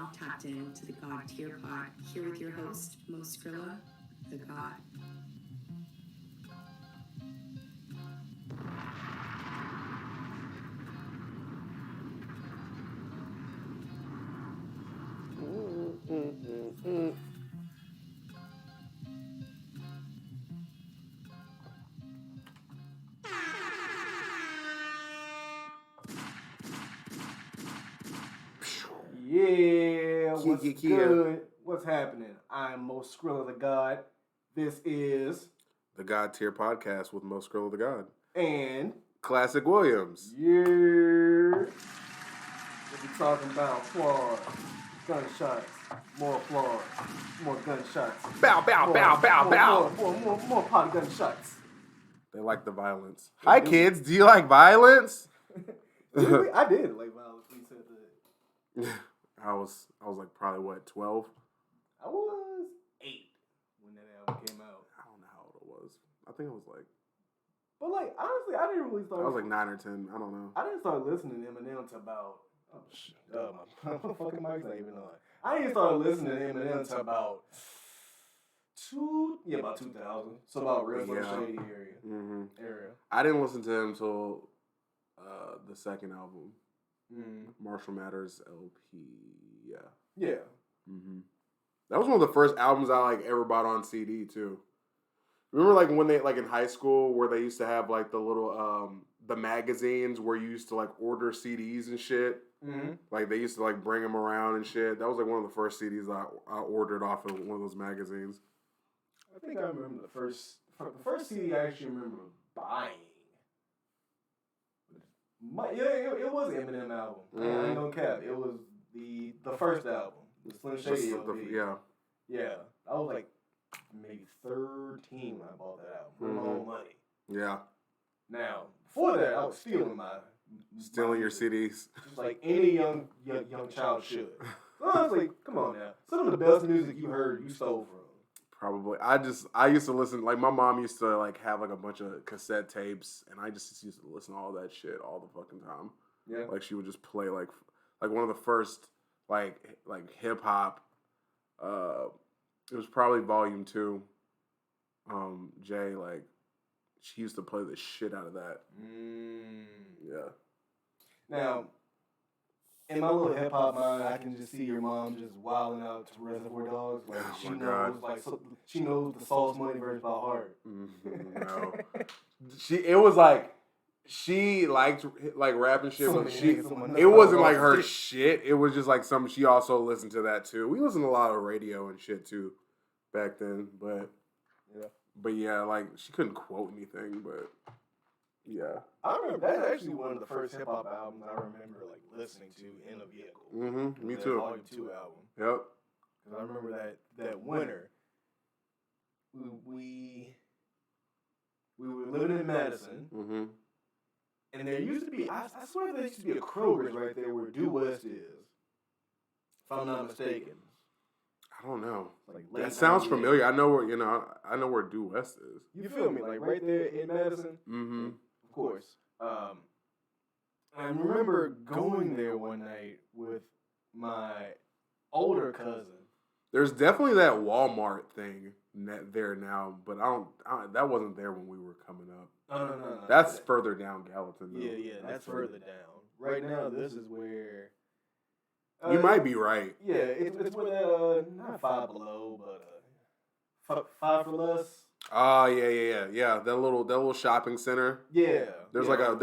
now tapped into the God Tier Pod, here with your host, MoSkrilla, the God. Yeah, what's good? What's happening? I'm MoSkrilla the God. This is the God Tier Podcast with MoSkrilla the God and Classic Williams. Yeah, we'll be talking about applause, gunshots, more applause, more gunshots. Bow, bow, bow, bow, bow. More pot gunshots. They like the violence. Hi, kids. Do you like violence? I did like violence when you said that. I was like probably what, 12? I was 8 when that album came out. I don't know how old it was. I think it was like. But like honestly, I didn't really start. I was like 9 or 10. I don't know. I didn't start listening to Eminem until about. My fucking mic's not even on. I didn't start listening to Eminem until about 2000. So about real shady area. Mm-hmm. Area. I didn't listen to him until the second album, Mm-hmm. Marshall Mathers LP. Yeah. Yeah. Mm-hmm. That was one of the first albums I like ever bought on CD too. Remember like when they like in high school where they used to have like the little the magazines where you used to like order CDs and shit. Mm-hmm. Like they used to like bring them around and shit. That was like one of the first CDs I ordered off of one of those magazines. I think I remember the first CD I actually remember buying. It was an Eminem album. I ain't gonna cap. It was the first album, the Slim Shady LP. Yeah. I was like maybe 13 when I bought that album for my own money. Yeah. Now before that, I was stealing your CDs, just like any young child should. So I was like, come on now, some of the best music you heard, you stole from. Probably. I used to listen, like my mom used to like have like a bunch of cassette tapes and I just used to listen to all that shit all the fucking time. Yeah. Like she would just play like one of the first like hip hop, it was probably volume 2. Jay, like she used to play the shit out of that. Yeah. Now, in my little hip hop mind, I can just see your mom just wilding out to Reservoir Dogs. Like she knows the Sauce Money verse by heart. No, it was like she liked like rapping shit, but it wasn't like her shit. It was just like something she also listened to that too. We listened to a lot of radio and shit too back then, but yeah, like she couldn't quote anything, but. Yeah, I remember that's actually one of the first hip hop albums I remember like listening to in a vehicle. Mm-hmm. Me too. Volume 2 album. Yep. Because I remember that winter, we were living in Madison, and there used to be I swear there used to be a Kroger's right there where Due West is, if I'm not mistaken. I don't know. Like that sounds familiar. I know where Due West is. You feel me? Like right there in Madison. Mm-hmm. Of course. I remember going there one night with my older cousin. There's definitely that Walmart thing there now, but that wasn't there when we were coming up. No. That's further down Gallatin. Though. Yeah, that's further down. Right now, this is where. You might be right. Yeah, it's where that not Five Below, but Five for Less. Oh yeah. That little shopping center. Yeah. There's like a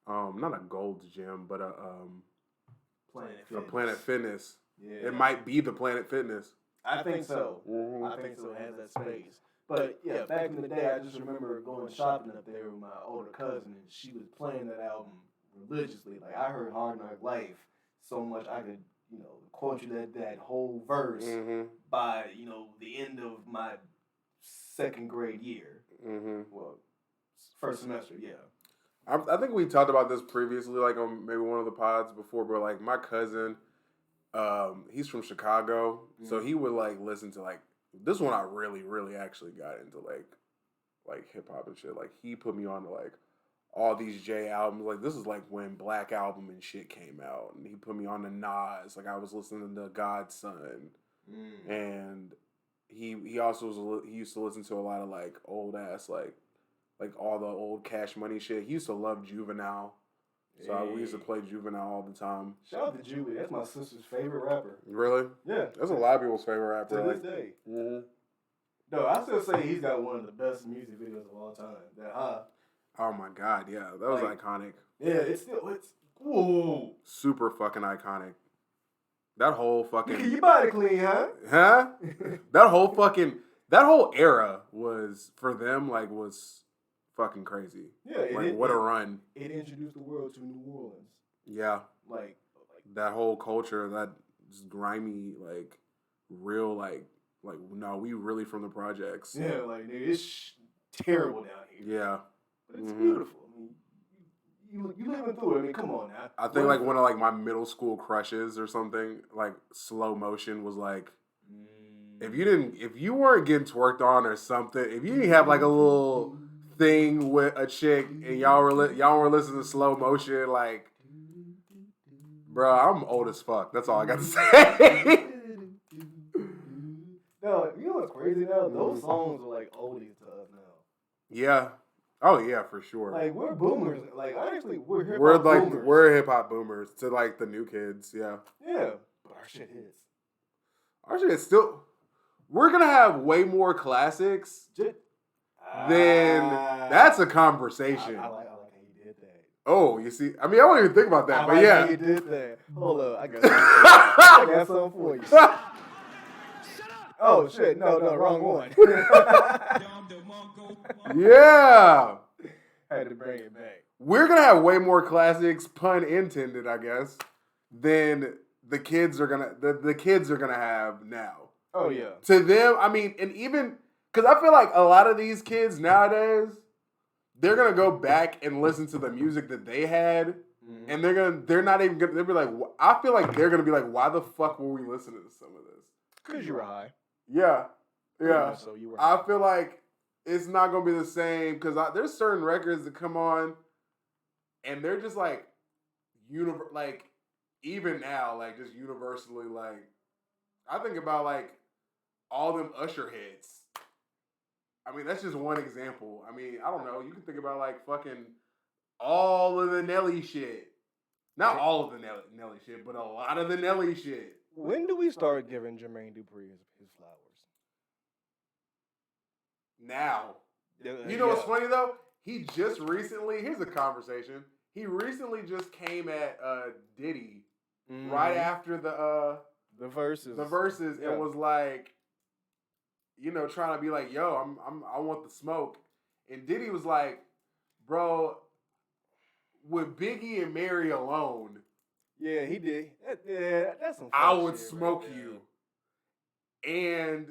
not a Gold's Gym, but Planet Fitness. Yeah. It might be the Planet Fitness. I think so. Mm-hmm. I think so. It has that space. But yeah, back in the day, I just remember going shopping up there with my older cousin, and she was playing that album religiously. Like I heard Hard Knock Life so much I could, quote you that whole verse by, the end of my second grade year. Mm-hmm. Well, first semester, yeah. I think we talked about this previously, like on maybe one of the pods before, but like my cousin, he's from Chicago, so he would like listen to like this one. I really, really actually got into like hip hop and shit. Like he put me on to like all these J albums. Like, this is like when Black Album and shit came out, and he put me on the Nas. Like, I was listening to Godson, and he also he used to listen to a lot of like old ass like all the old Cash Money shit. He used to love Juvenile. So we used to play Juvenile all the time. Shout out to Juvie. That's my sister's favorite rapper. Really? Yeah. That's a lot of people's favorite rapper. To this day. Mm-hmm. No, I still say he's got one of the best music videos of all time. That Oh my God, yeah. That was iconic. Yeah, it's ooh. Super fucking iconic. That whole fucking... Look at your body clean, huh? Huh? that whole era was, for them, like, was fucking crazy. Yeah. What a run. It introduced the world to New Orleans. Yeah. Like that whole culture, that just grimy, like, real, like, no, we really from the projects. Yeah, like, nigga, it's terrible down here. Yeah. But it's beautiful. I mean, you living through it. I mean, come on now. I think, like, one of, like, my middle school crushes or something, like, Slow Motion was, like, if you weren't getting twerked on or something, if you didn't have, like, a little thing with a chick and y'all were listening to Slow Motion, like, bro, I'm old as fuck. That's all I got to say. No, you know what's crazy now? Those songs are like oldies to us now. Yeah. Oh yeah, for sure. Like, we're boomers. Like, honestly, we're hip hop hop boomers. We're hip hop boomers to like the new kids. Yeah. Yeah. But our shit hits. Our shit is still. We're gonna have way more classics. Then that's a conversation. I like how you did that. Oh, you see, I mean, I wouldn't even think about that, but like yeah. How you did that. Hold up, I got something for you. Oh shit! No, wrong one. Yeah. Had to bring it back. We're gonna have way more classics, pun intended, I guess, than the kids are gonna have now. Oh yeah. To them, I mean, and even because I feel like a lot of these kids nowadays, they're gonna go back and listen to the music that they had, and they're not even gonna. They'll be like, I feel like they're gonna be like, why the fuck were we listening to some of this? Because you were high. Yeah. So you were. I feel like it's not gonna be the same because there's certain records that come on, and they're just like, like even now, like just universally, like I think about like all them Usher hits. I mean, that's just one example. I mean, I don't know. You can think about like fucking all of the Nelly shit. Not all of the Nelly shit, but a lot of the Nelly shit. When do we start giving Jermaine Dupri his flowers? Now. You know what's funny though? He just recently, here's a conversation. He recently just came at Diddy right after the Versuz. The Versuz, and was like, you know, trying to be like, yo, I want the smoke. And Diddy was like, bro, with Biggie and Mary alone, yeah, he did. That's some. I would shit smoke right you. And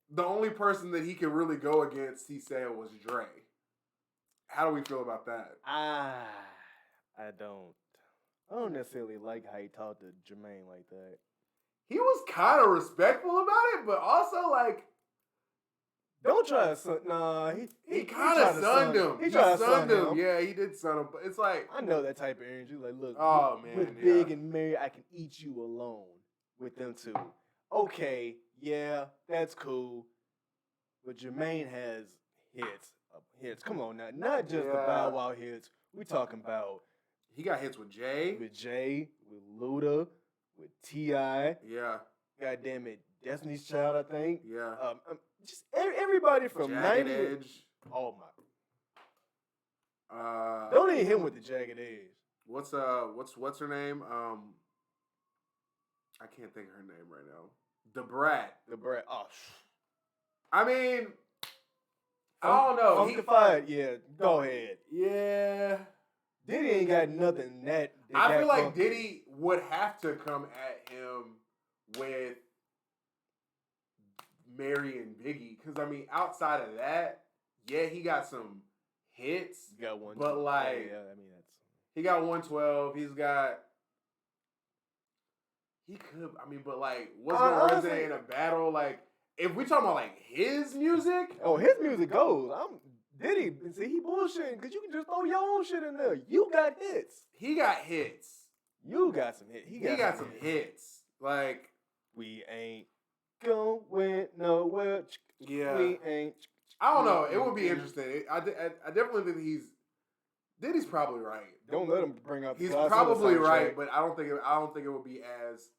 the only person that he could really go against, he said, was Dre. How do we feel about that? I don't necessarily like how he talked to Jermaine like that. He was kind of respectful about it, but also like, don't try to nah. He kind of sunned him. He tried to sun him. Yeah, he did sun him. But it's like, I know that type of energy. Like, look, oh man, with Big and Mary, I can eat you alone with them two. Okay, yeah, that's cool. But Jermaine has hits. Come on now, not just the Bow Wow hits. We talking about. He got hits with Jay, with Luda, with T.I. Yeah. God damn it, Destiny's Child, I think. Yeah. Just everybody from Jagged 90. Edge. Oh my. Don't even hit him with the Jagged Edge. What's her name? I can't think of her name right now. The Brat. Oh. I mean, I don't know. Funkified, yeah. Go ahead. Yeah. Diddy ain't got nothing that I feel like funky. Diddy would have to come at him with Mary and Biggie. Because, I mean, outside of that, yeah, he got some hits. He got one. But, like, I mean, that's. He got 112. He's got. He could. I mean, but, like, what's going to resonate in a battle? Like, if we talking about, like, his music. Oh, his music goes. Diddy, see, he bullshitting because you can just throw your own shit in there. You got hits. He got hits. You got some hits. He got some hits. Like, we ain't going nowhere. yeah. We ain't. I don't know. It would be interesting. I definitely think Diddy's probably right. Don't let him bring up. He's probably right, but I don't think it would be as.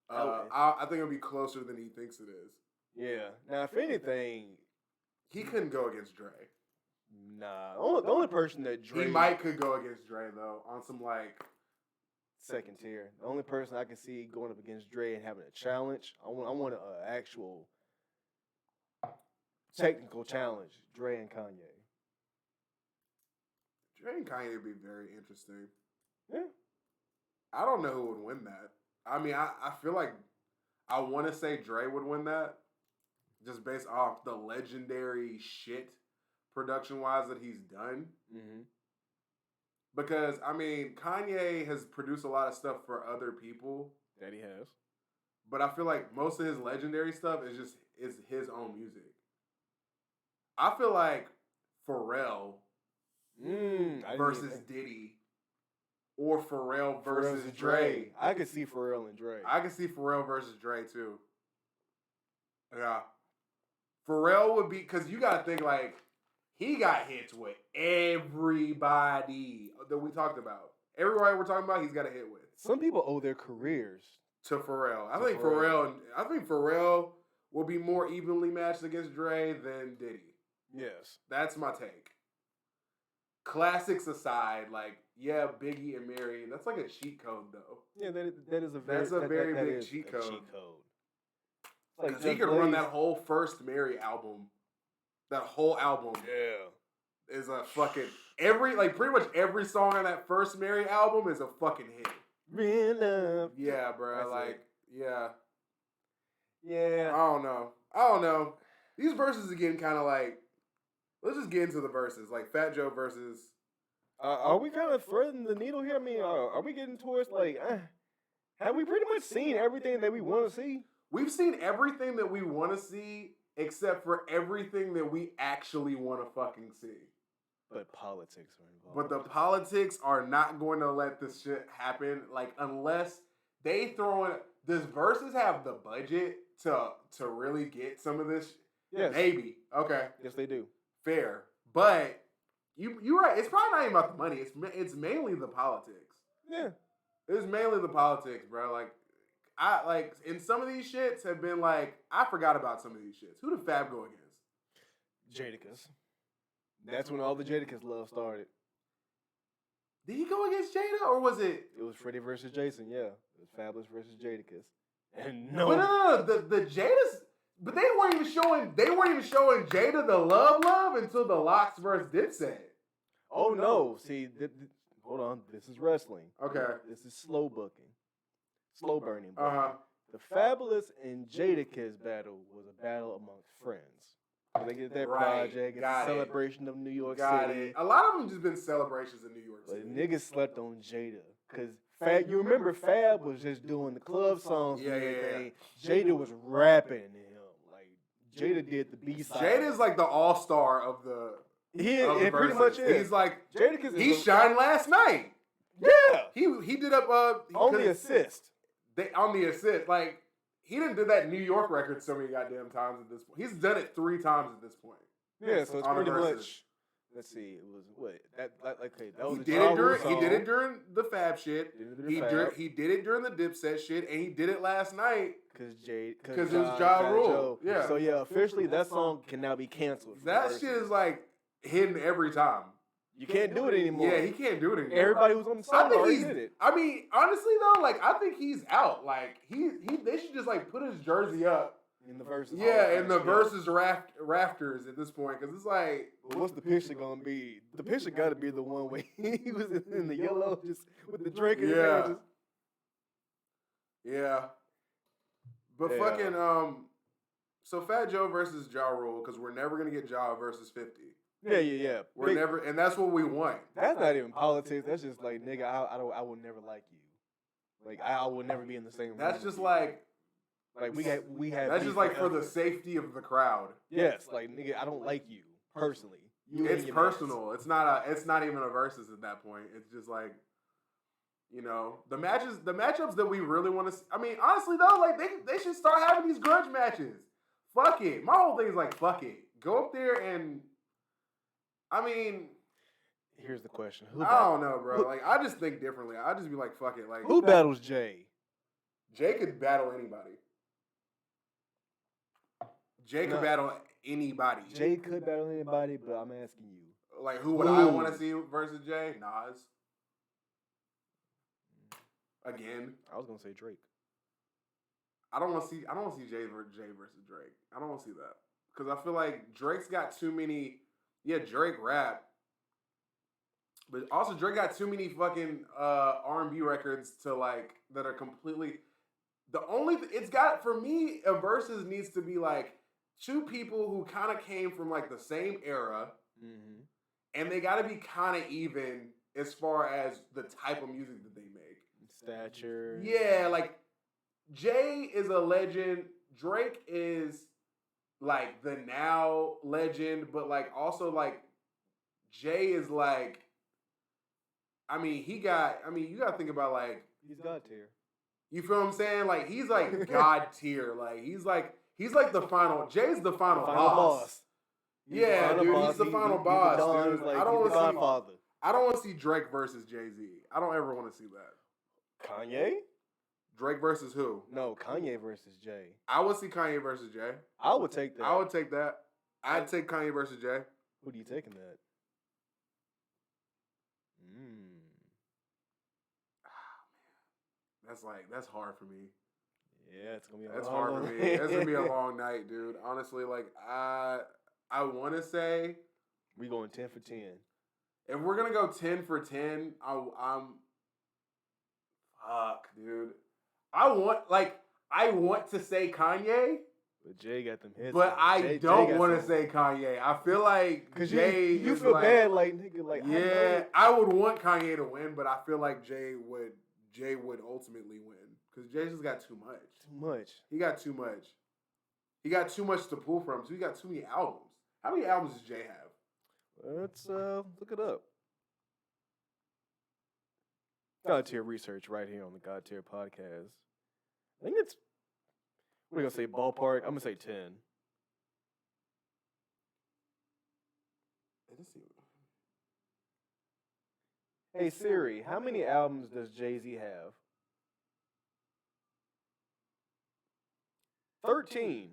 I think it would be closer than he thinks it is. Yeah. Now, if anything, he couldn't go against Dre. Nah. The only person that Dre could go against Dre though on some like second tier. The only person I can see going up against Dre and having a challenge. I want an actual technical challenge. Dre and Kanye. Dre and Kanye would be very interesting. Yeah. I don't know who would win that. I mean, I feel like I want to say Dre would win that just based off the legendary shit production-wise that he's done. Mm-hmm. Because, I mean, Kanye has produced a lot of stuff for other people. That he has. But I feel like most of his legendary stuff is his own music. I feel like Pharrell versus Diddy or Pharrell versus Dre. I could see Pharrell and Dre. I could see Pharrell versus Dre too. Yeah. Pharrell would be, because you got to think like, he got hits with everybody that we talked about. Everybody we're talking about, he's got a hit with. Some people owe their careers to Pharrell. I think Pharrell will be more evenly matched against Dre than Diddy. Yes. That's my take. Classics aside, like, yeah, Biggie and Mary, that's like a cheat code though. Yeah, that is a very big cheat code. Like because he could run that whole first Mary album. That whole album, is a fucking pretty much every song on that first Mary album is a fucking hit. Real love, yeah, bro. Yeah. I don't know. These verses are getting kind of like. Let's just get into the verses, like Fat Joe versus. Are we kind of threading the needle here? I mean, are we getting towards like? Have we pretty much seen everything that we want to see? We've seen everything that we want to see. Except for everything that we actually want to fucking see. But politics are involved. But the politics are not going to let this shit happen. Like, unless they throw in... Does Versus have the budget to really get some of this? Yes. Maybe. Okay. Yes, they do. Fair. But you're right. It's probably not even about the money. It's mainly the politics. Yeah. It's mainly the politics, bro. And some of these shits have been like, I forgot about some of these shits. Who did Fab go against? Jadakiss. That's when all the Jadakiss love started. Did he go against Jada or was it? It was Freddie versus Jason, yeah. It was Fabulous versus Jadakiss. And no, the Jada's, but they weren't even showing Jada the love until the Locks versus Dipset. Oh no, see, hold on, this is wrestling. Okay. This is slow booking. Slow burning. Uh-huh. The Fabulous and Jadakiss battle was a battle amongst friends. They get that project. It's a celebration of New York City. A lot of them just been celebrations in New York City. But niggas slept on Jada. Because you remember Fab was just doing the club songs and everything. Jada was rapping to him. Like, Jada did the B-side. Jada's like the all-star of the it pretty much is. He's like, Jadakiss he shined last night. Yeah. He did up... on the assist. On the assist, like, he didn't do that New York record so many goddamn times at this point. He's done it 3 times at this point. Yeah, so it's pretty much. Let's see, it was what that was. He did it during the Fab shit. He did it during the Dipset shit, and he did it last night because it was Ja Rule. Yeah. So yeah, officially that song can now be canceled. That shit is like hidden every time. You can't do it anymore. Yeah, he can't do it anymore. Everybody who's on the song already did it. I mean, honestly though, like I think he's out. Like they should just like put his jersey up in the verses. Yeah, in the verses rafters at this point, because it's like, well, what's the picture gonna be? The picture got to be the one where he was in the yellow, just with the drink in his hand. Yeah. But fucking so Fat Joe versus Ja Rule, because we're never gonna get Ja versus 50. Yeah. We're never, and that's what we want. That's not even politics. That's just like, nigga, I will never like you. Like I will never be in the same room. That's just like we have. That's just like for the safety of the crowd. Yes, like nigga, I don't like you personally. It's personal. It's not even a versus at that point. It's just like, you know, the matchups that we really want to see. I mean, honestly though, like they should start having these grudge matches. Fuck it. My whole thing is like, fuck it. Go up there and, I mean, here's the question. I don't know, bro. Like, I just think differently. I just be like, fuck it. Like, who battles Jay? Jay could battle anybody. Jay could battle anybody. Jay could battle anybody, but I'm asking you. Like, who would I want to see versus Jay? Nas. Again. I was gonna say Drake. I don't want to see Jay versus Drake. I don't want to see that. Because I feel like Drake's got too many. Yeah, Drake rap. But also Drake got too many fucking R&B records to like that are completely. It's got, for me, a versus needs to be like two people who kind of came from like the same era, and they got to be kind of even as far as the type of music that they make. Stature. Yeah, like Jay is a legend. Drake is like the now legend, but like also like Jay is like, I mean, you got to think about like, he's God tier. You feel what I'm saying? Like, he's like God tier. Like, he's like the final. Jay's the final boss. Yeah, dude, he's the final boss, dude. Like, I don't want to see. see. I don't want to see Drake versus Jay-Z. I don't ever want to see that. Kanye? Drake versus who? No, Kanye versus Jay. I would see Kanye versus Jay. I would take that. I would take that. I'd take Kanye versus Jay. Who do you taking that? That's hard for me. Yeah, it's gonna be. That's hard for me. It's gonna be a long night, dude. Honestly, like I want to say we going 10 for 10. If we're gonna go 10 for 10, I'm fuck, dude. I want to say Kanye, but Jay got them hits. But I don't want to say Kanye. I feel like Jay. You feel like, bad, like nigga, like yeah. I would want Kanye to win, but I feel like Jay would ultimately win because Jay just got too much. Too much. He got too much. He got too much to pull from. So he got too many albums. How many albums does Jay have? Let's look it up. God tier research right here on the God tier podcast. I think it's. What are you gonna say? Ballpark. I'm gonna say 10. Hey Siri, how many albums does Jay-Z have? 13.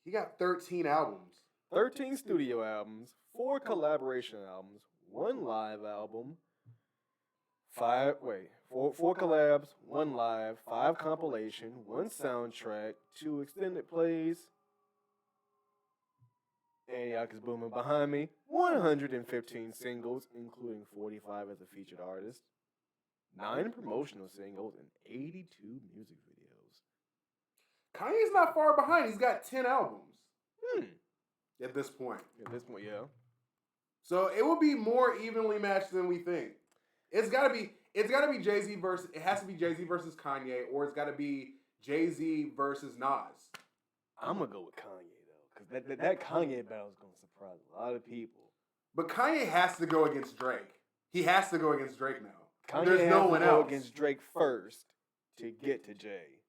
He got 13 albums. 13 studio albums, 4 collaboration albums, 1 live album, 4 collabs, 1 live, 5 compilation, 1 soundtrack, 2 extended plays. Antioch is booming behind me. 115 singles, including 45 as a featured artist, 9 promotional singles, and 82 music videos. Kanye's not far behind. He's got 10 albums. At this point. Yeah. So it would be more evenly matched than we think. It's gotta be Jay-Z versus. It has to be Jay-Z versus Kanye, or it's gotta be Jay-Z versus Nas. I'm gonna go with Kanye though, because that Kanye battle is gonna surprise a lot of people. But Kanye has to go against Drake. He has to go against Drake now. Kanye There's no one else against Drake first to get to Jay.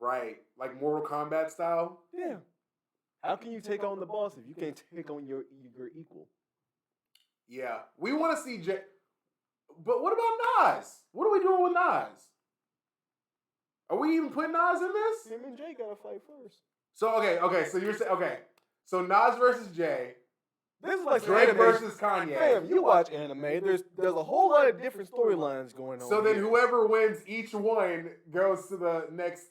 Right, like Mortal Kombat style. Yeah. How can you take on the boss if you can't take on your equal? Yeah, we want to see Jay. But what about Nas? What are we doing with Nas? Are we even putting Nas in this? Him and Jay gotta fight first. So okay. So you're saying So Nas versus Jay. This is like Drake versus Kanye. Damn, you watch anime. There's a whole lot of different storylines going on. So then whoever wins each one goes to the next.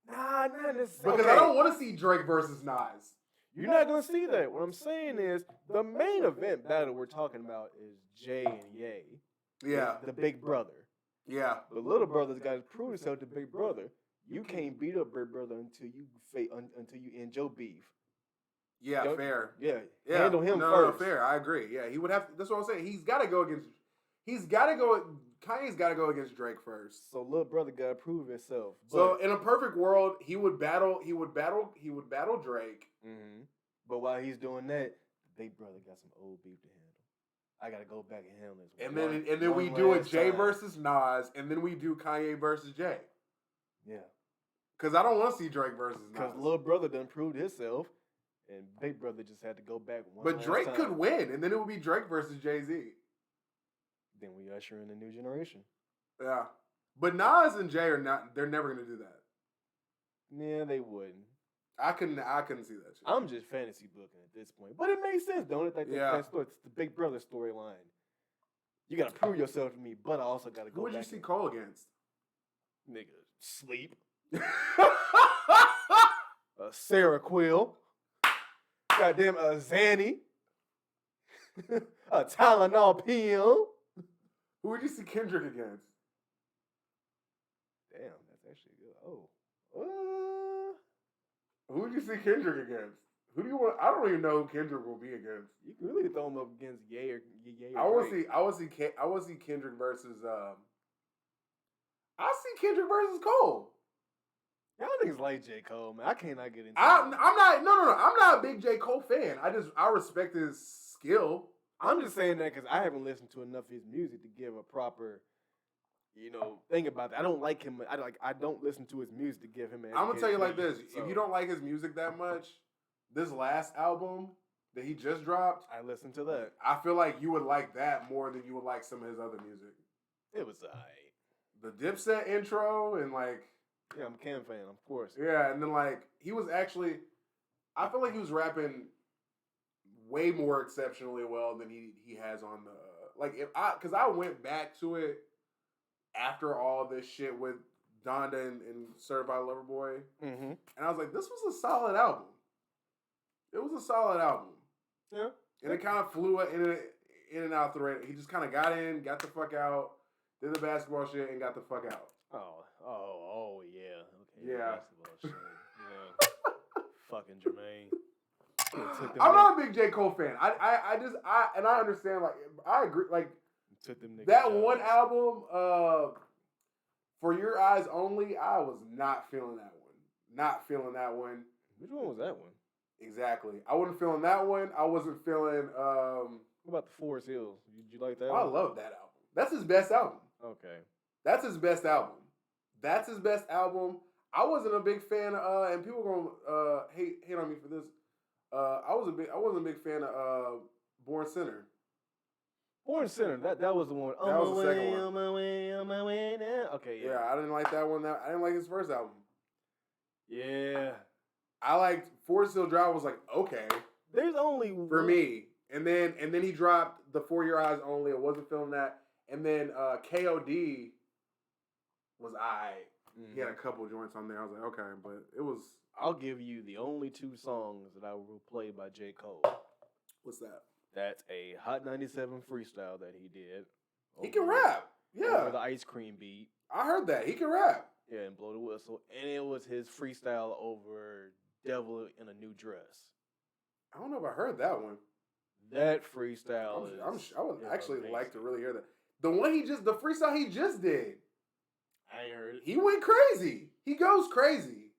Nah, not necessarily. Because I don't want to see Drake versus Nas. You're not gonna see that. What I'm saying is the main event battle we're talking about is Jay and Ye. Yeah. The big brother. Yeah. The little brother's got to prove himself to big brother. You can't beat up big brother until you end your beef. Yeah, fair. Yeah. Handle him first. No, fair. I agree. Yeah, he would have to, that's what I'm saying. Kanye's got to go against Drake first. So little brother got to prove himself. So in a perfect world, he would battle Drake. Mm-hmm. But while he's doing that, Big Brother got some old beef to handle. I gotta go back and handle this. And then we do a Jay versus Nas, and then we do Kanye versus Jay. Yeah. Because I don't want to see Drake versus Nas. Because Lil Brother done proved himself, and Big Brother just had to go back one But last Drake time. could win, and then it would be Drake versus Jay-Z. Then we usher in a new generation. Yeah. But Nas and Jay they're never going to do that. Yeah, they wouldn't. I couldn't see that shit. I'm just fantasy booking at this point. But it makes sense, don't it? Like that story, it's the Big Brother storyline. You got to prove yourself to me, but I also got to go Who would back you see Cole against? Nigga, Sleep. Sarah Quill. Goddamn, Zanny. Tylenol pill. Who would you see Kendrick against? Damn, that's actually good. Who would you see Kendrick against? Who do you want? I don't even know who Kendrick will be against. You can really throw him up against Ye or I want to see Kendrick versus. I see Kendrick versus Cole. Y'all niggas like J. Cole, man. I cannot get into I'm not. No. I'm not a big J. Cole fan. I respect his skill. I'm just saying that because I haven't listened to enough of his music to give a proper, thing about that. I don't like him. I don't listen to his music to give him an I'm gonna tell you like this: so, if you don't like his music that much, this last album that he just dropped, I listened to that. I feel like you would like that more than you would like some of his other music. It was alright. The Dipset intro and like. Yeah, I'm a Cam fan, of course. Yeah, and then like he was actually, I feel like he was rapping way more exceptionally well than he has on the because I went back to it after all this shit with Donda and Certified Lover Boy, and I was like, this was a solid album. It was a solid album. Yeah, and it kind of flew in and out the radar. He just kind of got in, got the fuck out, did the basketball shit, and got the fuck out. Oh, yeah. Okay. Yeah. Shit. Yeah. Fucking Jermaine. I'm not a big J. Cole fan. I understand, like, I agree, like, took them that one album, For Your Eyes Only, I was not feeling that one. Not feeling that one. Which one was that one? Exactly. I wasn't feeling that one. I wasn't feeling, What about the Forest Hills? Did you like that one? I love that album. That's his best album. Okay. That's his best album. That's his best album. I wasn't a big fan of, and people gonna hate on me for this. I wasn't a big fan of Born Sinner. Born Sinner. That was the one. That was the second one. On my way now. Okay, yeah. Yeah, I didn't like that one. I didn't like his first album. Yeah. I liked Forest Hill Drive. Was like, okay, there's only for me. And then he dropped the For Your Eyes Only. I wasn't feeling that. And then KOD was alright. He had a couple joints on there. I was like, okay, but it was. I'll give you the only two songs that I will play by J. Cole. What's that? That's a Hot 97 freestyle that he did. He can rap. Yeah. Over the Ice Cream beat. I heard that. He can rap. Yeah, and Blow the Whistle. And it was his freestyle over Devil in a New Dress. I don't know if I heard that one. That freestyle I would actually like to really hear that. The freestyle he just did. I ain't heard it. He went crazy. He goes crazy.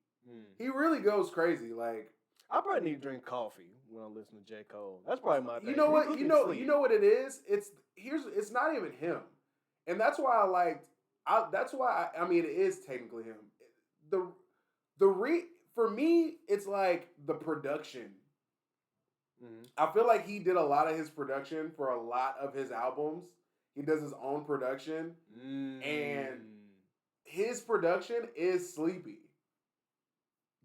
He really goes crazy. Like, I probably need to drink coffee when I listen to J. Cole. That's probably my thing. You know what? You know what it is? It's not even him. And that's why I mean it is technically him. For me, it's like the production. I feel like he did a lot of his production for a lot of his albums. He does his own production, and his production is sleepy.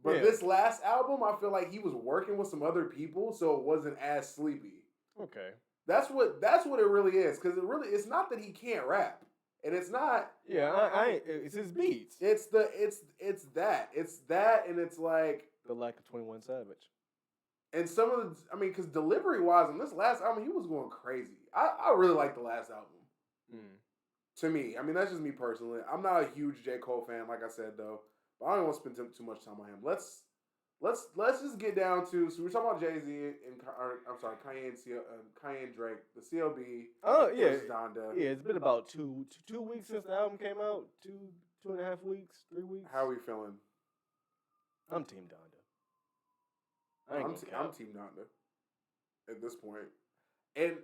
But this last album, I feel like he was working with some other people, so it wasn't as sleepy. Okay, that's what it really is. Because it's not that he can't rap, and it's not. Yeah, it's his beats. It's that, and it's like the lack of 21 Savage. And because delivery-wise, on this last album, he was going crazy. I really like the last album. To me. I mean, that's just me personally. I'm not a huge J. Cole fan, like I said, though. But I don't want to spend too much time on him. Let's just get down to, so we're talking about Jay-Z and, Kanye and Drake, the CLB. Oh, yeah. Versus Donda. Yeah, it's been about two weeks since the album came out. 2.5 weeks, 3 weeks. How are we feeling? I'm Team Donda. I'm Team Donda. at this point. And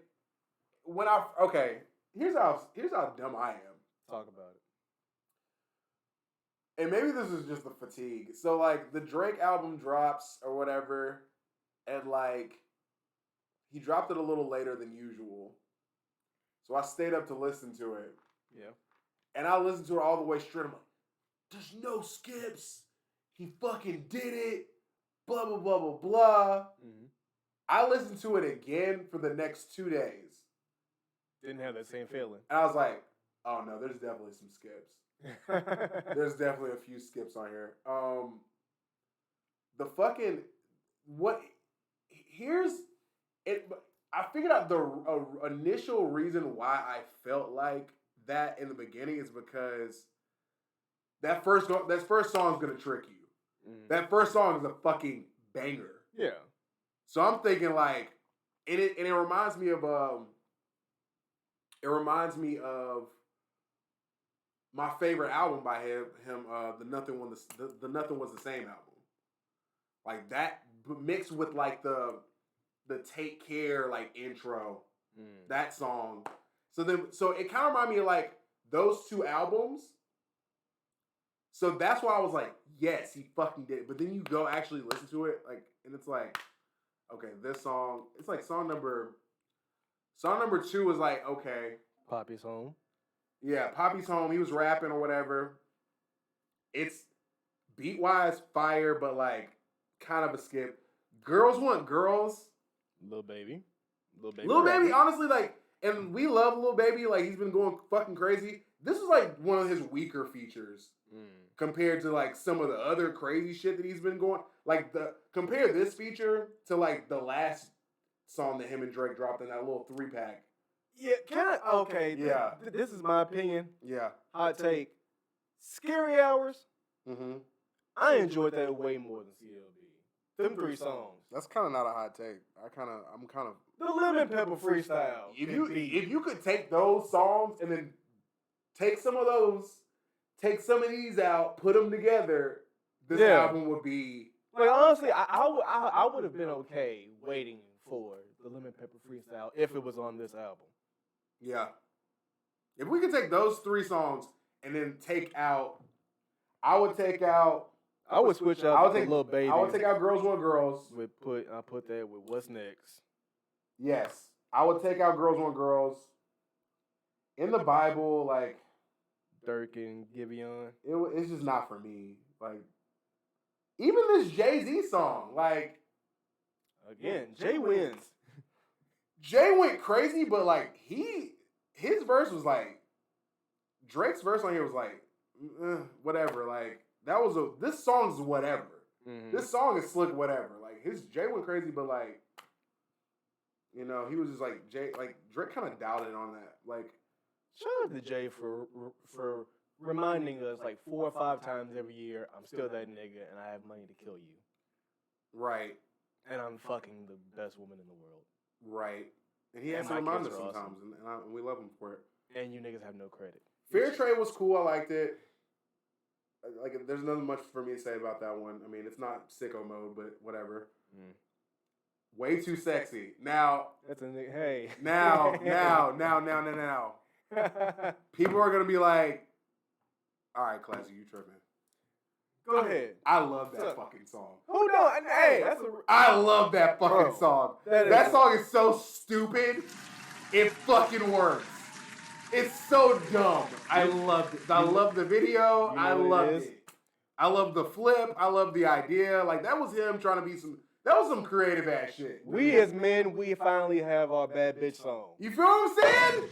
here's how dumb I am. Talk about it. And maybe this is just the fatigue. So like the Drake album drops or whatever, and like he dropped it a little later than usual. So I stayed up to listen to it. Yeah. And I listened to it all the way straight. I'm like, there's no skips. He fucking did it. Blah, blah, blah, blah, blah. Mm-hmm. I listened to it again for the next 2 days. Didn't have that same feeling. And I was like, oh no, there's definitely some skips. There's definitely a few skips on here. I figured out the initial reason why I felt like that in the beginning is because that first song is gonna trick you. Mm. That first song is a fucking banger. Yeah. So I'm thinking like, it reminds me of my favorite album by him, the Nothing Was the Same album. Like that mixed with like the Take Care like intro, that song. So it kind of reminded me of like those two albums. So that's why I was like, yes, he fucking did it. But then you go actually listen to it, like, and it's like, okay, this song, it's like song number 2 is like, okay. Poppy's Home. Yeah, Poppy's Home. He was rapping or whatever. It's beat-wise fire, but like kind of a skip. Girls Want Girls. Lil Baby. Lil Baby, honestly, like, and we love Lil Baby. Like, he's been going fucking crazy. This is like one of his weaker features compared to like some of the other crazy shit that he's been going. Like compare this feature to like the last song that him and Drake dropped in that little 3-pack. Yeah, okay. Yeah. This is my opinion. Yeah. Hot take. Scary Hours. Mm-hmm. I enjoyed that way more than CLB. Them 3 songs. That's kind of not a hot take. I'm kind of The Lemon Pepper freestyle. If you could take those songs and then take some of these out, put them together, this album would be. Like honestly, I would have been okay waiting for the Lemon Pepper freestyle if it was on this album. Yeah. If we could take those 3 songs and then I would switch out Lil Baby. I would take out Girls Want Girls. I put that with What's Next. Yes. I would take out Girls Want Girls. In the Bible, like Dirk and Giveon. It's just not for me. Like, even this Jay-Z song, like, again, Jay wins. Jay went crazy, but like his verse was like, Drake's verse on here was like, whatever. Like this song's whatever. Mm-hmm. This song is slick, whatever. Like Jay went crazy, but like, you know, he was just like Drake kind of doubted on that. Like, shout out to Jay for reminding us like 4 or 5 times every year, I'm still that nigga and I have money to kill you. Right. And I'm fucking the best woman in the world. Right. And he has to remind us sometimes, and we love him for it. And you niggas have no credit. Fair Trade was cool. I liked it. Like, there's nothing much for me to say about that one. I mean, it's not sicko mode, but whatever. Way Too Sexy. Now. That's a nigga. Hey. Now. People are going to be like, all right, Classy, you tripping. Go ahead. I love that fucking song. Who knows? Hey, I love that fucking song. That song is so stupid. It fucking works. It's so dumb. I loved it. I love the video. I loved it. I love the flip. I love the idea. Like, that was him trying to be that was some creative ass shit. We as men, we finally have our bad bitch song. You feel what I'm saying?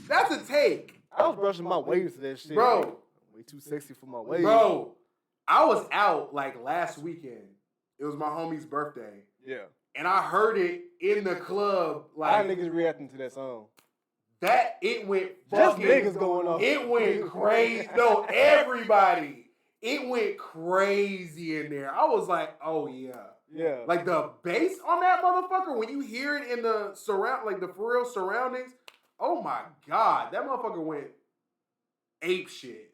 That's a take. I was brushing my waves to that shit. Bro. Way too sexy for my waves. Bro, I was out like last weekend. It was my homie's birthday. Yeah. And I heard it in the club. Like, niggas reacting to that song. It went fucking. Just niggas going on. It went crazy. No, everybody. It went crazy in there. I was like, oh yeah. Yeah. Like the bass on that motherfucker, when you hear it in the the for real surroundings, oh my God. That motherfucker went ape shit.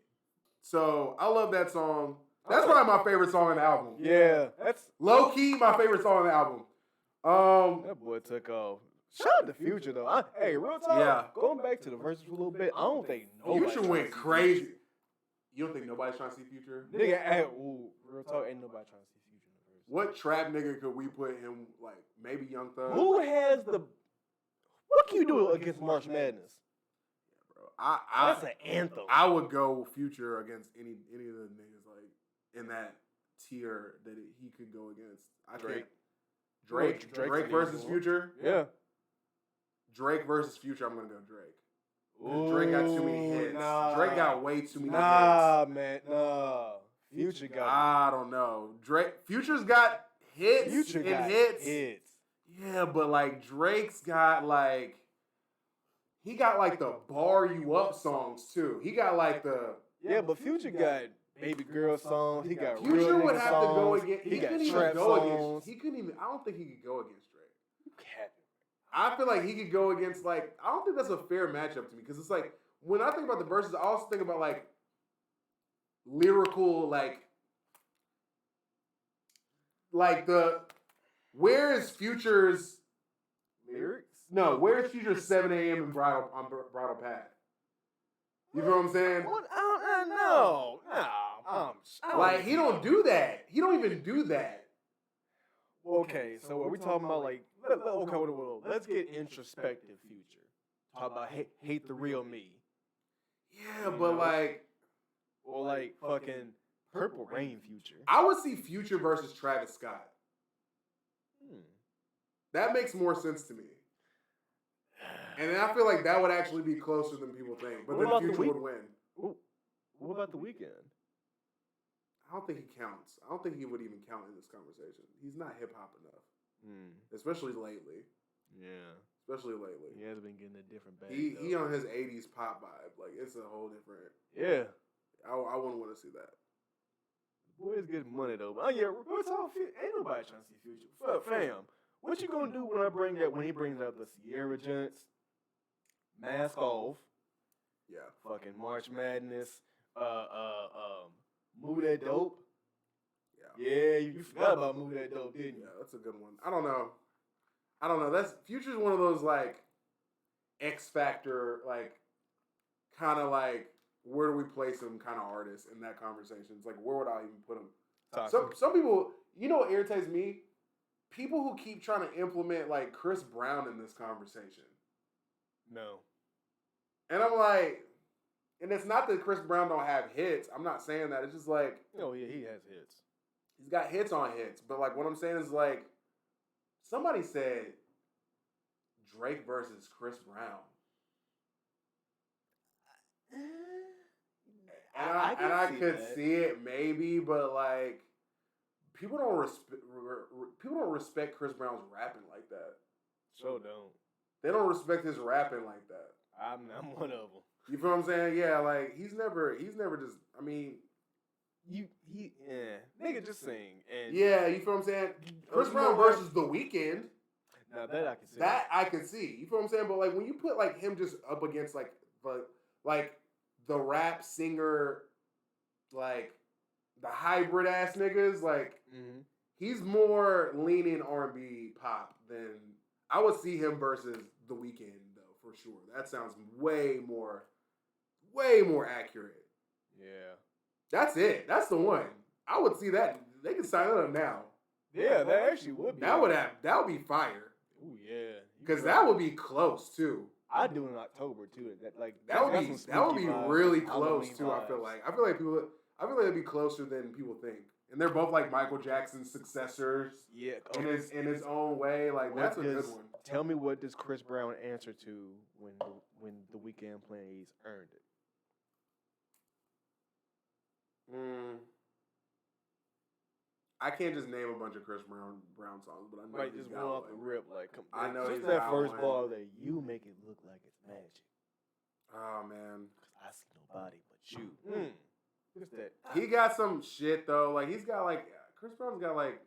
So I love that song. That's probably my favorite song on the album. Yeah. That's low key my favorite song on the album. That boy took off. Shout out to Future though. Hey, real talk. Yeah. Going back to the Versus for a little bit, I don't think nobody Future tryna went see crazy. You don't think nobody's trying to see Future? Nigga, hey, real talk, ain't nobody trying to see Future in the Versus. What trap nigga could we put him like? Maybe Young Thug. Who has the? What can you do against March Madness? Bro, That's an anthem. I would go Future against any of the niggas like in that tier that he could go against. Drake versus Future. Yeah. Drake versus Future. I'm gonna go Drake. Drake got too many hits. Nah. Drake got way too many hits. Nah. Future got. I don't know. Future's got hits. Future and got hits. Yeah, but like Drake's got like he got like the bar you up songs too. He got like the but Future got baby girl songs. He got Future real would nigga have songs. to go against. He got couldn't even trap go songs. against. He couldn't even. I don't think he could go against Drake. Cat. I feel like he could go against like. I don't think that's a fair matchup to me because it's like when I think about the verses, I also think about like lyrical like the where is Future's Lyrics? no where is Future's 7 a.m. in Bridal Path? You know what I'm saying? No. Like he don't do that. He don't even do that. Okay, so are we talking about like? Let's get introspective. Future. Talk about hate the real me. Yeah, but like Or like fucking Purple Rain Future. I would see Future versus Travis Scott. That makes more sense to me. And I feel like that would actually be closer than people think. But What then about the Future would win. What about the Weeknd? I don't think he counts. I don't think he would even count in this conversation. He's not hip hop enough. Especially lately. Yeah. Especially lately. He has been getting a different bag. He on his 80s pop vibe. Like, it's a whole different... Yeah. I wouldn't want to see that. Boy is getting money, though. But yeah, we're talking... Ain't nobody trying to see Future. Fam, what you gonna do when he brings up the Sierra Gents, Mask Off, fucking March Madness, Move That Dope? Yeah, you forgot about Move That Dope, didn't you? Yeah, that's a good one. I don't know. That's Future's one of those like X Factor, like kind of like where do we place him kind of artists in that conversation. It's like where would I even put him? Some people, you know what irritates me? People who keep trying to implement like Chris Brown in this conversation. No. And I'm like, and it's not that Chris Brown don't have hits. I'm not saying that. It's just like, oh yeah, he has hits. He's got hits on hits, but like what I'm saying is like somebody said Drake versus Chris Brown. And I could see it maybe, but like people don't respect Chris Brown's rapping like that. So don't. They don't respect his rapping like that. I'm one of them. You feel what I'm saying? Yeah, like he's never just. I mean, nigga just sing and yeah, you feel what I'm saying? Chris Brown versus The Weeknd. Now that I can see. That I can see. You feel what I'm saying? But like when you put like him just up against like the rap singer, like the hybrid ass niggas, like he's more leaning R&B pop than I would see him versus The Weeknd though for sure. That sounds way more accurate. Yeah. That's it. That's the one. I would see that. They can sign it up now. Yeah, that actually would be. That would be fire. Ooh yeah. Because that would be close too. I do in October too. That would be really close too. I feel like it'd be closer than people think. And they're both like Michael Jackson's successors. Yeah. In his own way. Like that's a good one. Tell me what does Chris Brown answer to when the Weeknd plays Earned It? I can't just name a bunch of Chris Brown songs, but I know just one off the rip. Like, I know just he's that got first one. ball that you make it look like it's magic. Oh man, I see nobody but you. What's that? He got some shit though. Like he's got like Chris Brown's got like,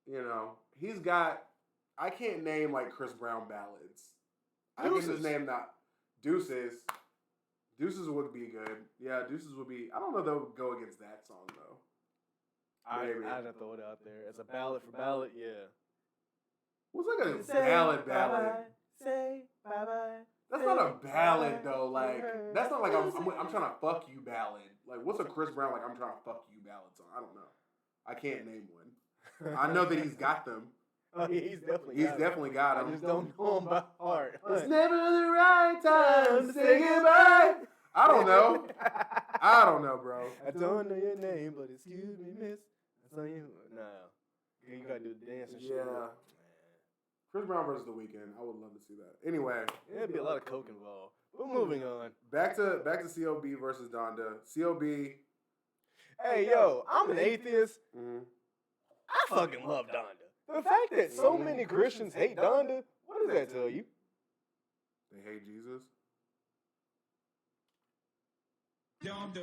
you know, he's got. I can't name like Chris Brown ballads. I can just name that Deuces. Deuces would be good. Yeah, Deuces would be. I don't know if they'll go against that song though. I'd have to throw it out there as a ballad for ballad. Yeah. What's like a ballad? Say bye-bye. That's not a ballad though. Like that's not like I'm trying to fuck you ballad. Like what's a Chris Brown like I'm trying to fuck you ballad song? I don't know. I can't name one. I know that he's got them. Oh, yeah, he's definitely got them. I just don't know him by heart. It's never the right time to say goodbye. I don't know. I don't know, bro. I don't know your name, but excuse me, miss. I saw you. Nah. You gotta do the dance and shit. Yeah. Chris Brown versus The Weeknd. I would love to see that. Anyway. There'd be a lot of coke involved. But moving on. Back to COB versus Donda. COB. Hey, yo, I'm an atheist. Mm-hmm. I fucking love Donda. The fact that so many Christians hate Donda, what does that tell you? They hate Jesus. I don't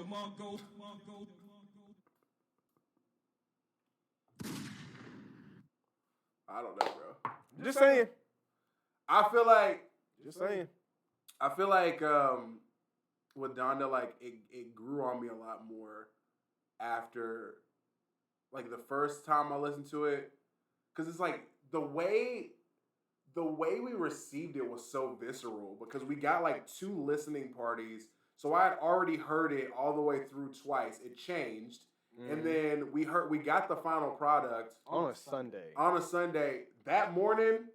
know, bro. Just saying. I feel like with Donda, like it grew on me a lot more after like the first time I listened to it, because it's like the way we received it was so visceral, because we got like 2 listening parties. So I had already heard it all the way through twice. It changed. And then we got the final product on a Sunday. On a Sunday that morning,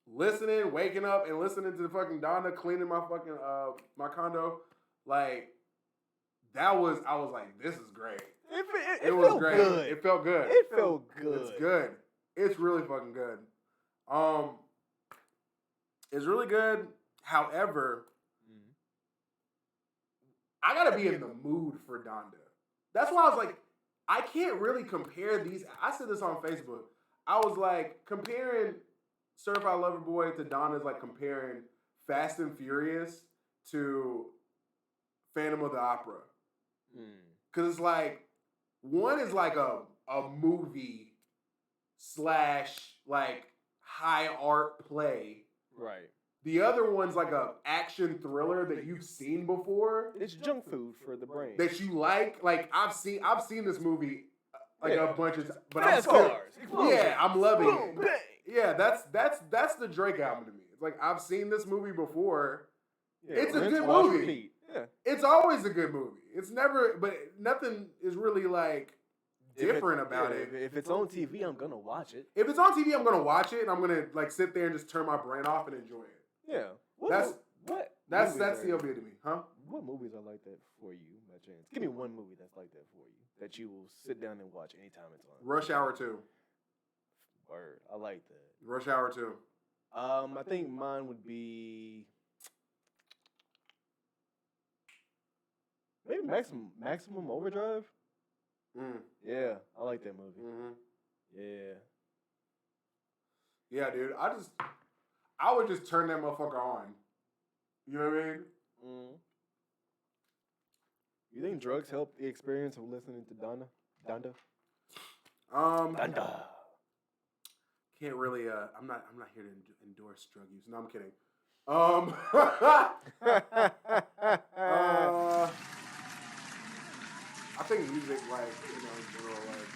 waking up and listening to the fucking Donda, cleaning my fucking my condo, like I was like, this is great. It was great. Good. It felt good. It felt good. It's good. It's really fucking good. It's really good. However, I gotta be in the mood for Donda. That's why I was like, I can't really compare these. I said this on Facebook. I was like, comparing Certified Lover Boy to Donda is like comparing Fast and Furious to Phantom of the Opera. Because it's like, one is like a movie / like high art play. Right. The other one's like a action thriller that you've seen before. It's junk food for the brain. That you like. Like I've seen this movie like a bunch of times. But Fast cars. Yeah, I'm loving it. Bang. Yeah, that's the Drake album to me. It's like I've seen this movie before. Yeah, it's a good movie. Yeah. It's always a good movie. It's never, but nothing is really like different about it. If it's on TV, I'm gonna watch it. If it's on TV, I'm gonna watch it, and I'm gonna like sit there and just turn my brain off and enjoy it. Yeah. That's COB to me, huh? What movies are like that for you, by chance? Give me one movie that's like that for you, that you will sit down and watch anytime it's on. Rush Hour 2. Word. I like that. Rush Hour 2. I think mine would be maybe Maximum Overdrive. Yeah, I like that movie. Yeah. Yeah, dude. I would just turn that motherfucker on. You know what I mean? You think drugs help the experience of listening to Donda? Donda. Can't really. I'm not here to endorse drug use. No, I'm kidding. I think music, like in general, like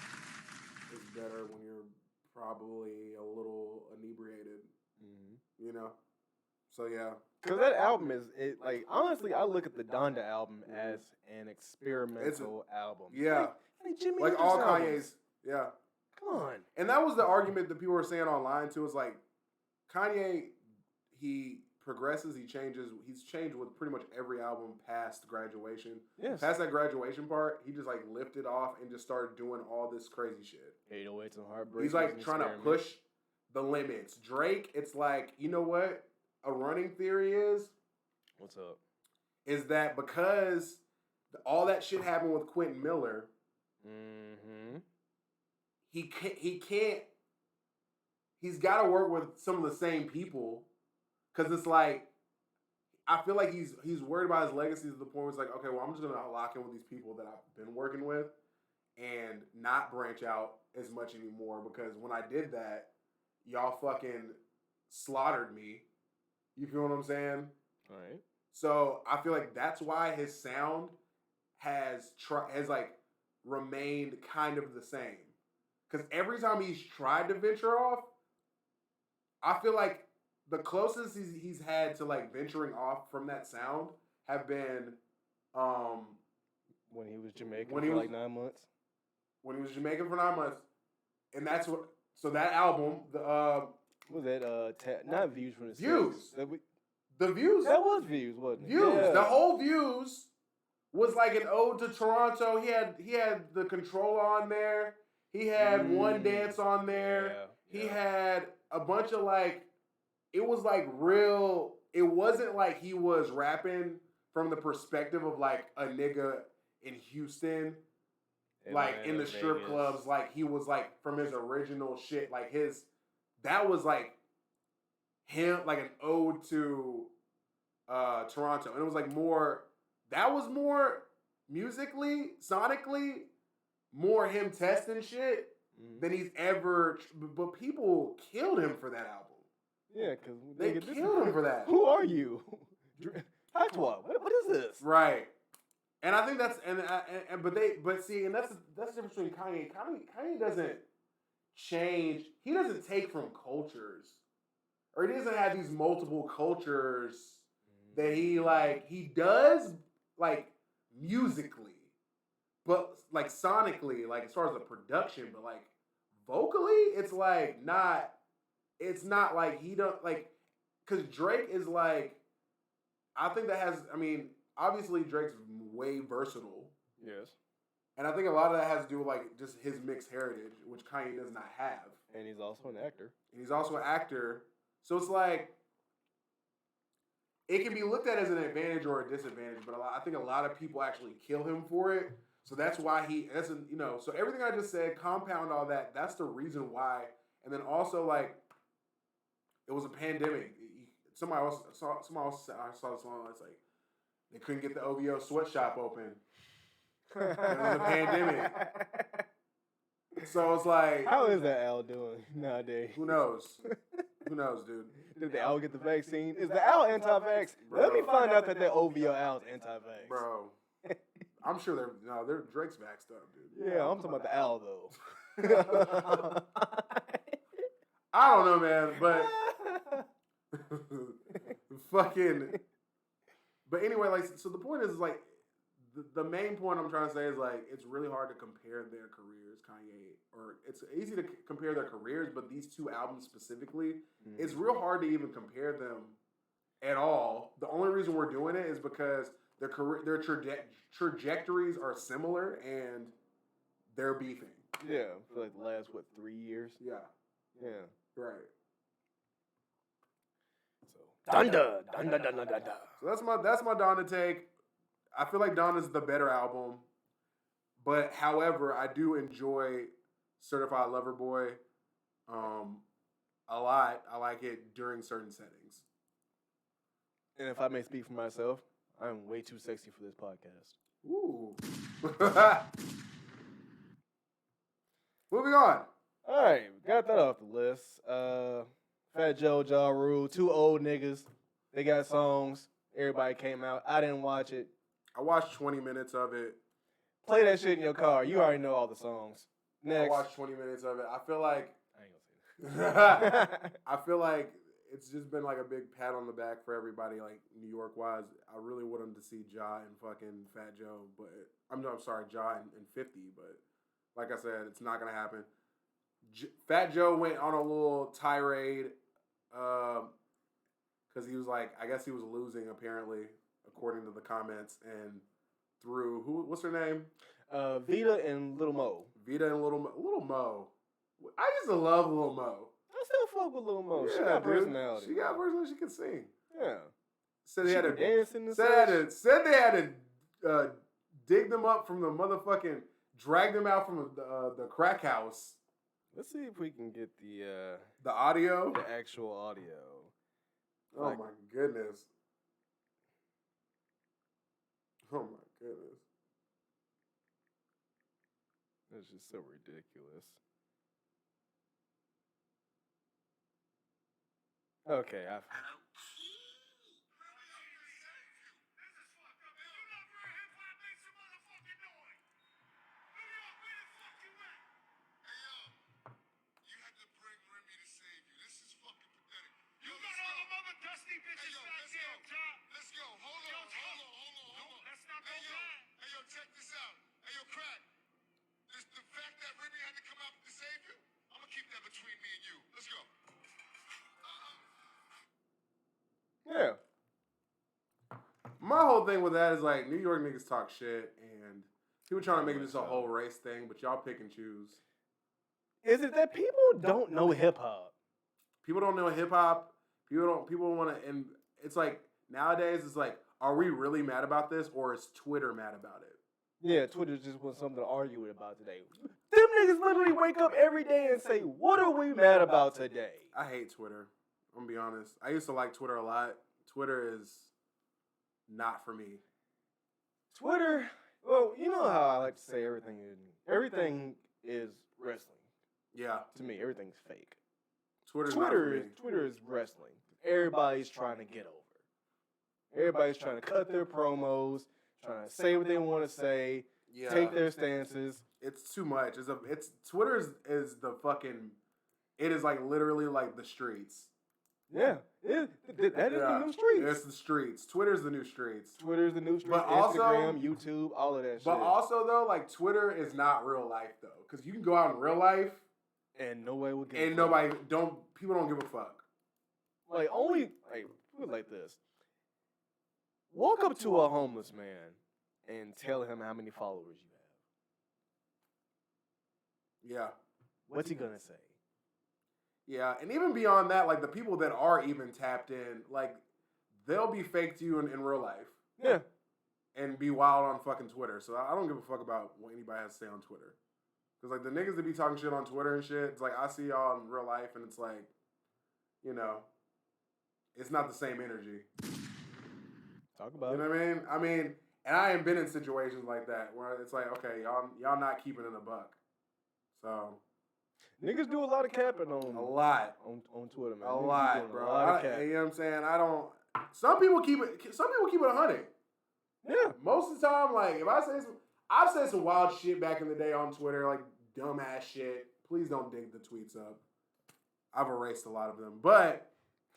is better when you're probably a little inebriated. You know. So yeah. Because that album is like honestly, I look at the Donda album as an experimental album. Yeah. Like Jimmy like all Kanye's. Yeah. Come on. And that was the argument that people were saying online too. Is like Kanye, he progresses, he changes. He's changed with pretty much every album past Graduation. Yes. Past that Graduation part, he just like lifted off and just started doing all this crazy shit. 808s and Heartbreak. He's like trying to push the limits. Drake, it's like, you know what? A running theory is. What's up? Is that because all that shit happened with Quentin Miller. He can't. He's got to work with some of the same people, because it's like, I feel like he's worried about his legacy to the point where it's like, okay, well, I'm just gonna lock in with these people that I've been working with, and not branch out as much anymore, because when I did that, y'all fucking slaughtered me. You feel what I'm saying? All right. So I feel like that's why his sound has like remained kind of the same. Because every time he's tried to venture off, I feel like the closest he's had to like venturing off from that sound have been when he was Jamaican when for he was like 9 months. when he was Jamaican for 9 months, and that's what. So that album, the Was that not Views from the Views. Six? the Views, That was Views, wasn't it? Views, Yeah. the whole Views was like an ode to Toronto. He had the Controller on there. He had One Dance on there. Yeah, He had a bunch of like. It was like real. It wasn't like he was rapping from the perspective of like a nigga in Houston, like in the strip Vegas. clubs. Like he was like from his original shit. Like that was like him, like an ode to Toronto, and it was like more. That was more musically, sonically, more him testing shit than he's ever. But people killed him for that album. Yeah, because They killed him for that. Who are you? Patois. What is this? Right. And I think that's but see, and that's the difference between Kanye. Kanye doesn't change. He doesn't take from cultures, or he doesn't have these multiple cultures that he does like musically, but like sonically, like as far as the production, but like vocally, it's like not. It's not like he don't like, because Drake is like, I think that has. I mean, obviously Drake's way versatile. Yes. And I think a lot of that has to do with like just his mixed heritage, which Kanye does not have. And he's also an actor. And he's also an actor. So it's like, it can be looked at as an advantage or a disadvantage, but I think a lot of people actually kill him for it. So that's why so everything I just said, compound all that, that's the reason why. And then also like, it was a pandemic. Somebody else saw this one. It's like, they couldn't get the OVO sweatshop open. It was a pandemic. So it's like, how is that Al doing nowadays? Who knows? Who knows, dude? Did the Al get the vaccine? Is the Al anti-vax? Let me find out that OVO Al's anti-vax. Bro, I'm sure they're Drake's vaxxed up, dude. Yeah, I'm talking about the Al though. I don't know, man, but fucking. But anyway, like, so the point is like, the main point I'm trying to say is like, it's really hard to compare their careers, Kanye, or it's easy to compare their careers, but these two albums specifically, it's real hard to even compare them at all. The only reason we're doing it is because their trajectories are similar and they're beefing. Yeah, for like the last 3 years. Yeah. Yeah. Right. So Donda. So that's my Donda take. I feel like Donda's the better album, but however, I do enjoy Certified Lover Boy a lot. I like it during certain settings. And if I may speak for myself, I'm way too sexy for this podcast. Ooh. Moving on. All right, got that off the list. Fat Joe, Ja Rule, two old niggas. They got songs. Everybody came out. I didn't watch it. I watched 20 minutes of it. Play that shit in your car. You already know all the songs. Next. I watched 20 minutes of it. I feel like I ain't gonna say that. I feel like it's just been like a big pat on the back for everybody, like New York wise. I really want them to see Ja and fucking Fat Joe, but I'm sorry, Ja and 50, but like I said, it's not gonna happen. Fat Joe went on a little tirade because he was like, I guess he was losing apparently, according to the comments, and through what's her name? Vita and Lil Mo. Vita and Lil Mo. I used to love Lil Mo. I still fuck with Lil Mo. Yeah, She got dude. personality. She got personality. She can sing. Yeah. Said they had to dance in the said they had to dig them up from the motherfucking, drag them out from the crack house. Let's see if we can get The audio. the actual audio. Oh Like- my goodness. Oh my goodness. It's just so ridiculous. Okay, thing with that is like New York niggas talk shit and people trying to make this a whole race thing, but y'all pick and choose. Is it that people don't know hip hop? People don't know hip hop. People want to, and it's like nowadays it's like, are we really mad about this or is Twitter mad about it? Yeah, Twitter just was something to argue about today. Them niggas literally wake up every day and say, "What are we mad about today?" I hate Twitter. I'm gonna be honest. I used to like Twitter a lot. Twitter is not for me. Twitter, well, you know how I like to say everything is wrestling. Yeah, To me, everything's fake. Twitter's not for me. Twitter is wrestling. Everybody's trying to get over. Everybody's trying to cut their promos, trying to say what they want to say, take their stances. It's too much. Twitter is the fucking. It is like literally like the streets. Yeah, that is the new streets. It's the streets. Twitter's the new streets. Twitter's the new streets. But also, Instagram, YouTube, all of that shit. But also though, like Twitter is not real life though, because you can go out in real life and nobody will give. And people don't give a fuck. Put it like this. Walk up to a homeless man and tell him how many followers you have. Yeah. What's he gonna say? Yeah, and even beyond that, like the people that are even tapped in, like they'll be fake to you in real life. Yeah. And be wild on fucking Twitter. So I don't give a fuck about what anybody has to say on Twitter. Because like the niggas that be talking shit on Twitter and shit, it's like I see y'all in real life and it's like, you know, it's not the same energy. Talk about it. You know what I mean? I mean, and I ain't been in situations like that where it's like, okay, y'all not keeping it a buck. So niggas do a lot of capping on Twitter, man. A lot, bro. You know what I'm saying? Some people keep it 100. Yeah. Most of the time, like I've said some wild shit back in the day on Twitter, like dumbass shit. Please don't dig the tweets up. I've erased a lot of them, but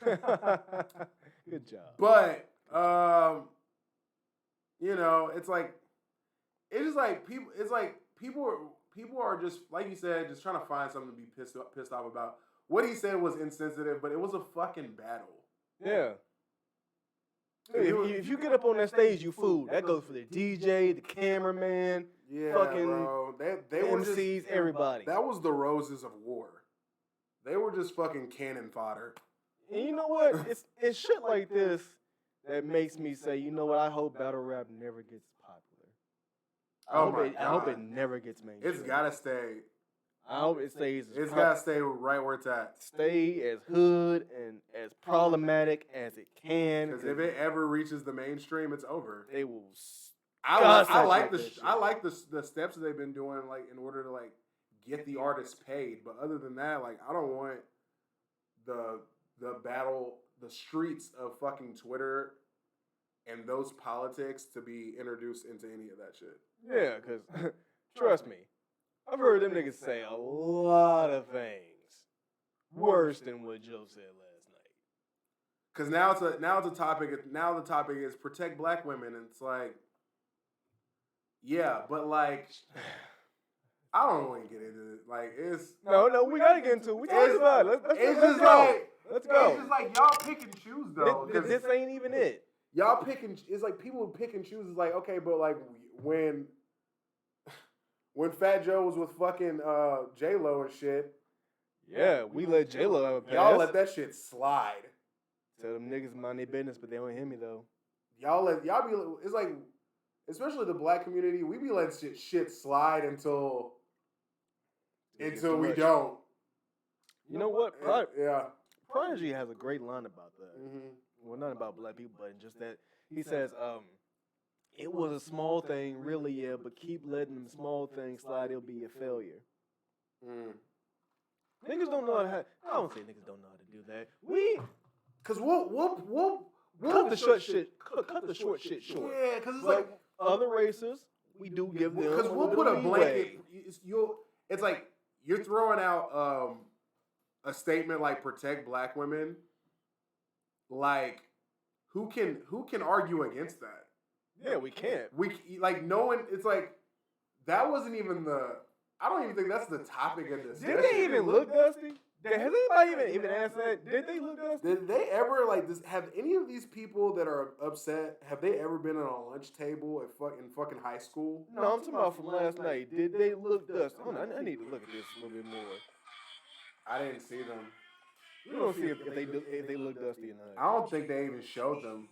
good job. But you know, it's just like people are just like you said, just trying to find something to be pissed off about. What he said was insensitive, but it was a fucking battle. Yeah. If you get up on that stage, you fool. That goes for the DJ, the cameraman, fucking bro. They MCs, everybody. That was the roses of war. They were just fucking cannon fodder. And you know what? It's shit like this that makes me say, you know what? I hope battle rap never gets popular. I hope it never gets mainstream. It's gotta stay. I hope it stays. It's gotta stay right where it's at. Stay as hood and as problematic as it can. Because if it ever reaches the mainstream, it's over. They will. I like the steps that they've been doing, like in order to like get the artists paid. But other than that, like I don't want the streets of fucking Twitter and those politics to be introduced into any of that shit. Yeah, because trust me, I've heard them niggas say a lot of things worse than what Joe said last night. Because now it's a topic. Now the topic is protect black women, and it's like, yeah, but like, I don't want to get into it. Like, it's no, we gotta get into it. We talked about it. Let's go. It's just like y'all pick and choose though. This ain't even it. Y'all pick and it's like people pick and choose. It's like okay, but like when Fat Joe was with fucking J-Lo and shit. Yeah, we let J-Lo have a pass. Y'all let that shit slide. Tell them niggas mind their business, but they don't hear me though. It's like, especially the black community, we be letting shit slide until we don't. You know what? Yeah. Prodigy has a great line about that. Mm-hmm. Well, not about black people, but just that he says, it was a small thing, really, yeah, but keep letting them small things slide, it'll be a failure. Mm. Niggas don't know how. I don't say niggas don't know how to do that. Cause we'll cut the short shit short. Yeah, cause it's like other races, we do give them. Because we'll put a blanket. It's like you're throwing out a statement like protect black women. Like, who can argue against that? Yeah, we can't. No one. It's like that wasn't even the. I don't even think that's the topic of this. Did they even look dusty? Has anybody even asked that? Did they look dusty? Did they ever like this? Have any of these people that are upset? Have they ever been on a lunch table in fucking high school? No, I'm talking about from last night. Did they look dusty? I need to look at this a little bit more. I didn't see them. We don't see if they look dusty or not. I don't think they even showed them.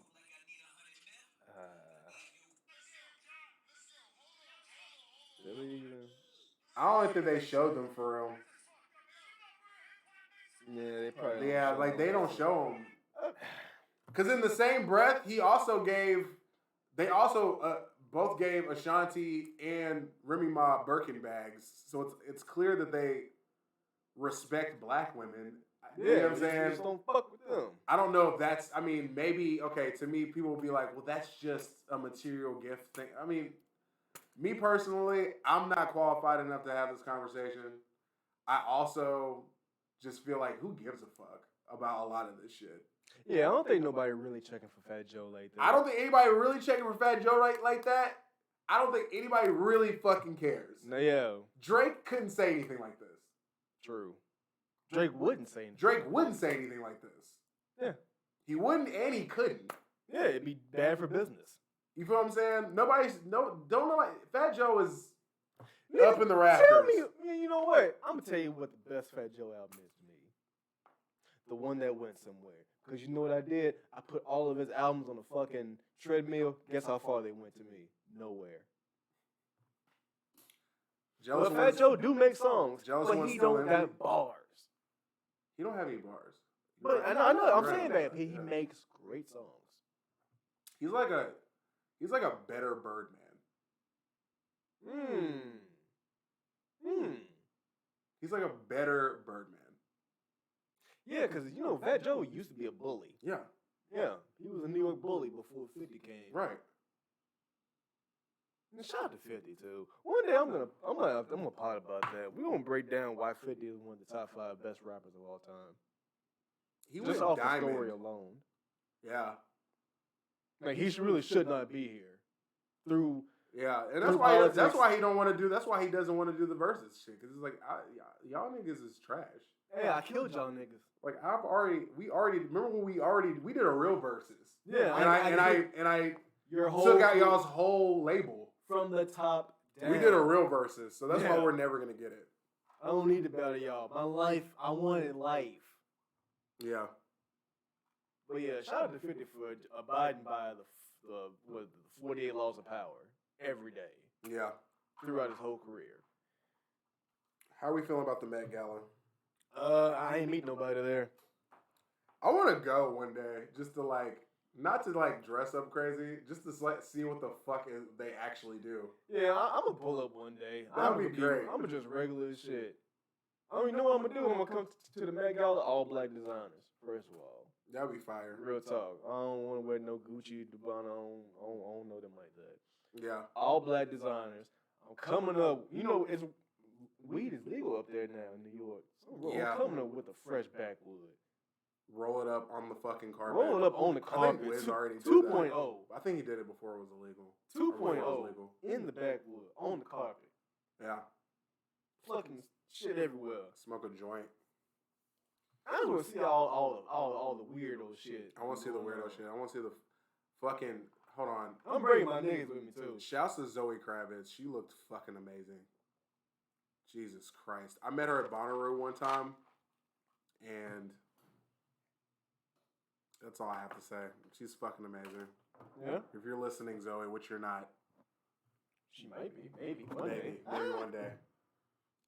I don't think they showed them for real. Yeah, they probably. Yeah, like they don't show them. Because in the same breath, they also both gave Ashanti and Remy Ma Birkin bags. So it's clear that they respect black women. Yeah, you know what I'm saying? Just don't fuck with them. I don't know if that's, I mean, maybe, okay, to me, people will be like, well, that's just a material gift thing. I mean, me personally, I'm not qualified enough to have this conversation. I also just feel like, who gives a fuck about a lot of this shit? Yeah, I don't think nobody really checking for Fat Joe like that. I don't think anybody really checking for Fat Joe like that. I don't think anybody really fucking cares. No, yeah. Drake couldn't say anything like this. True. Drake wouldn't say anything. Drake wouldn't say anything like this. Yeah. He wouldn't and he couldn't. Yeah, it'd be bad for business. You feel what I'm saying? Don't know. Fat Joe is up in the rafters. Tell me, you know what? I'm gonna tell you what the best Fat Joe album is to me. The one that went somewhere. Because you know what I did? I put all of his albums on a fucking treadmill. Guess how far they went to me? Nowhere. But Fat Joe do make songs, but he don't got bars. He don't have any bars. But I know. I'm saying that he makes great songs. He's like a better Birdman. He's like a better Birdman. Yeah, because you know Fat Joe used to be a bully. Yeah. Yeah, he was a New York bully before 50 came. Right. And shout out to 50 too. One day I'm gonna pot about that. We're gonna break down why 50 is one of the top 5 best rappers of all time. He just off the story alone. Yeah. Like he should not be here. Yeah, and that's why he don't want to do. That's why he doesn't want to do the versus shit. Because it's like y'all niggas is trash. Hey, I killed y'all niggas. Like we already remember when we did a real versus. Yeah, and I took out y'all's whole label from the top down. We did a real versus, so that's why we're never gonna get it. I don't need to battle y'all. My life, I wanted life. Yeah. But yeah, shout out to 50 for abiding by the 48 laws of power every day. Yeah. Throughout his whole career. How are we feeling about the Met Gala? I ain't meet nobody there. I want to go one day just to not to dress up crazy, just to see what the fuck they actually do. Yeah, I'm gonna pull up one day. That'd be great. I'm gonna just regular as shit. I don't even know what I'm gonna do. I'm gonna come to the Met Gala, all black designers. First of all, that'd be fire. Real talk. I don't want to wear no Gucci, Dubana. I don't know them like that. Yeah. All black designers. I'm coming up. You know, weed is legal up there now in New York. So I'm coming up with a fresh backwood. Roll it up on the fucking carpet. Roll it up on the carpet. I think Wiz already did 2.0. that. I think he did it before it was illegal. 2.0 in the backwood on the carpet. Yeah. Fucking shit everywhere. Smoke a joint. I just want to see all the weirdo shit. I want to see the weirdo shit. I want to see the fucking. Hold on. I'm bringing my niggas with me too. Shouts to Zoe Kravitz. She looked fucking amazing. Jesus Christ. I met her at Bonnaroo one time, and that's all I have to say. She's fucking amazing. Yeah. If you're listening, Zoe, which you're not. She might be. Maybe one day. Maybe one day.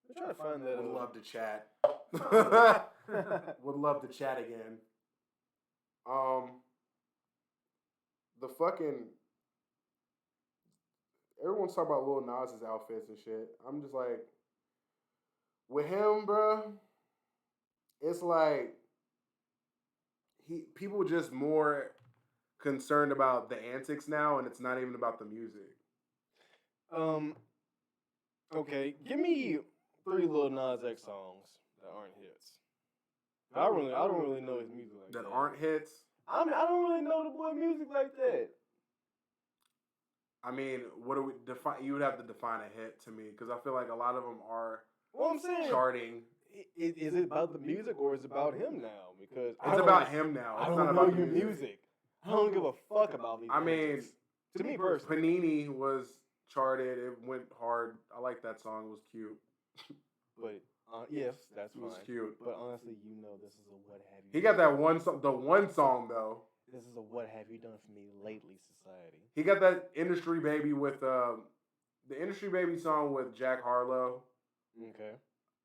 I'm trying to find that. Would love to chat. Would love to chat again. The fucking everyone's talking about Lil Nas's outfits and shit. I'm just like, with him, bruh, it's like people just more concerned about the antics now, and it's not even about the music. Okay, give me 3 Lil Nas X songs that aren't hits. I don't really know his music like that. That aren't hits? I don't really know the boy music like that. I mean, what do we define? You would have to define a hit to me, because I feel like a lot of them are What I'm saying, charting Is it about the music or is it about him now? Because It's about him now. I It's don't not know about your the music. I don't give a fuck about these. I mean, antics. To me personally, Panini was charted. It went hard. I like that song. It was cute. but yes, that's It was fine. cute. But honestly, this is a what have you. He got that one song. The one song though. This is a what have you done for me lately society. He got that Industry Baby with the Industry Baby song with Jack Harlow. Okay.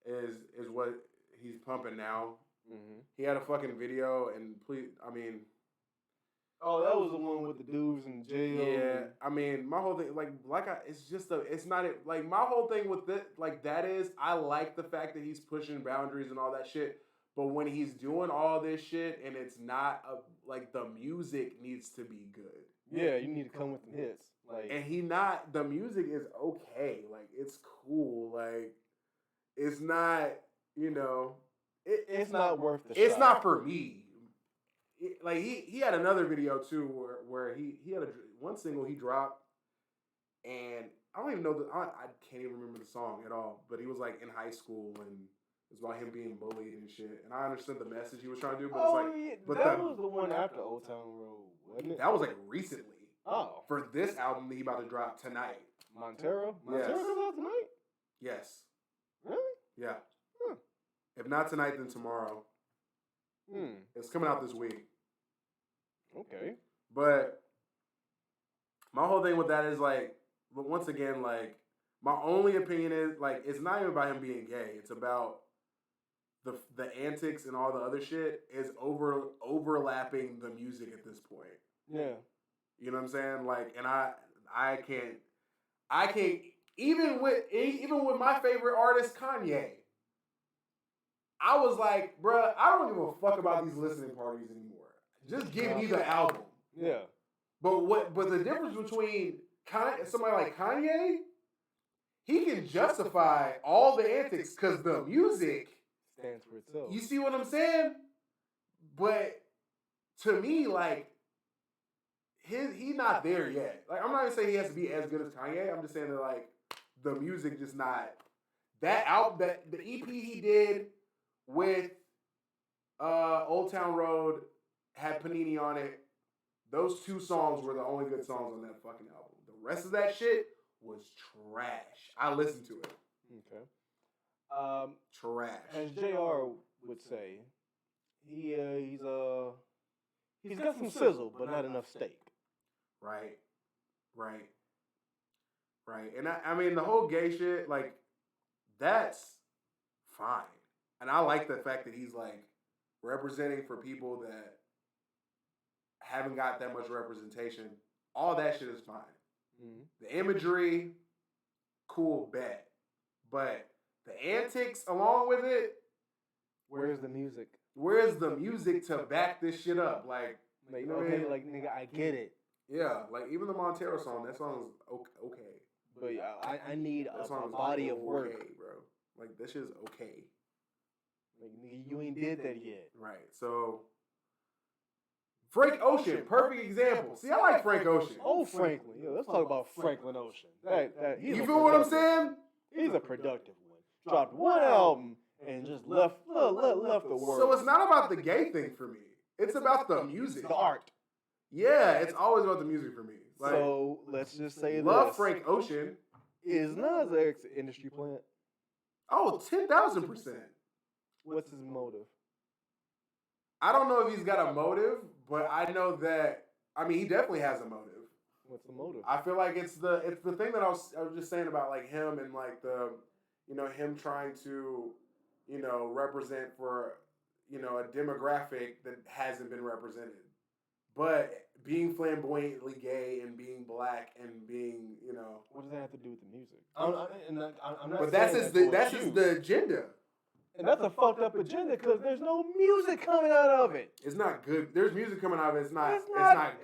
Is what he's pumping now. Mm-hmm. He had a fucking video and Oh, that was the one with the dudes in jail. yeah. I mean, my whole thing it's not like my whole thing with it like that is I like the fact that he's pushing boundaries and all that shit. But when he's doing all this shit and it's not like the music needs to be good. Yeah, you need to come with some hits. Like, And the music is okay. Like it's cool. Like it's not, it's not worth the it's shot. not for me. Like he had another video too where he had one single he dropped and I don't even know I can't even remember the song at all, but he was like in high school and it's about him being bullied and shit. And I understood the message he was trying to do, but it's like yeah. but that was the one after Old Town Road, wasn't it? that was like recently. Oh. For this album that he about to drop tonight. Montero? Yes. Montero comes out tonight? Yes. Really? Yeah. Huh. If not tonight, then tomorrow. It's coming out this week. Okay. But my whole thing with that is like, but once again, like, my only opinion is like, it's not even about him being gay. It's about the antics and all the other shit is overlapping the music at this point. Yeah. You know what I'm saying? Like, and I can't even with my favorite artist Kanye. I was like, bruh, I don't give a fuck about these listening parties anymore. Just give me the album. Yeah. But the difference between somebody like Kanye, he can justify all the antics because the music stands for itself. You see what I'm saying? But to me, like, he not there yet. Like, I'm not gonna say he has to be as good as Kanye. I'm just saying that like the music just not that album, that the EP he did with Old Town Road had Panini on it. Those two songs were the only good songs on that fucking album. The rest of that shit was trash. I listened to it. Okay. Trash. As JR would say, he's got some sizzle, but not enough steak. Right. And I mean, the whole gay shit, like, that's fine. And I like the fact that he's, like, representing for people that haven't got that much representation. All that shit is fine. Mm-hmm. The imagery, cool, bet. But the antics along with it, where's the music? Where's the music to back this shit up? Like, you know what I mean? Like, nigga, I get it. Yeah, like even the Montero song, that song is okay. But yeah, I need a song body of work, okay, bro. Like that shit is okay. Like nigga, you ain't did that yet. Right. So Frank Ocean, perfect example. See, I like Frank Ocean. Oh, Franklin. Yeah, let's talk about Franklin Ocean. You feel what I'm saying? He's a productive one. Dropped one album and just left the world. So it's not about the gay thing for me. It's about the music, the art. Yeah, it's always about the music for me. Like, so let's just say love Frank Ocean. Is Nas X an industry plant? Oh, 10,000%. What's his motive? I don't know if he's got a motive, but I know that, I mean, he definitely has a motive. What's the motive? I feel like it's the thing that I was just saying about like him and like the, him trying to, represent for, a demographic that hasn't been represented. But being flamboyantly gay and being black and being, what does that have to do with the music? I'm not. But that's the agenda. And that's a fucked up agenda because there's no music coming out of it. It's not good. There's music coming out of it. It's not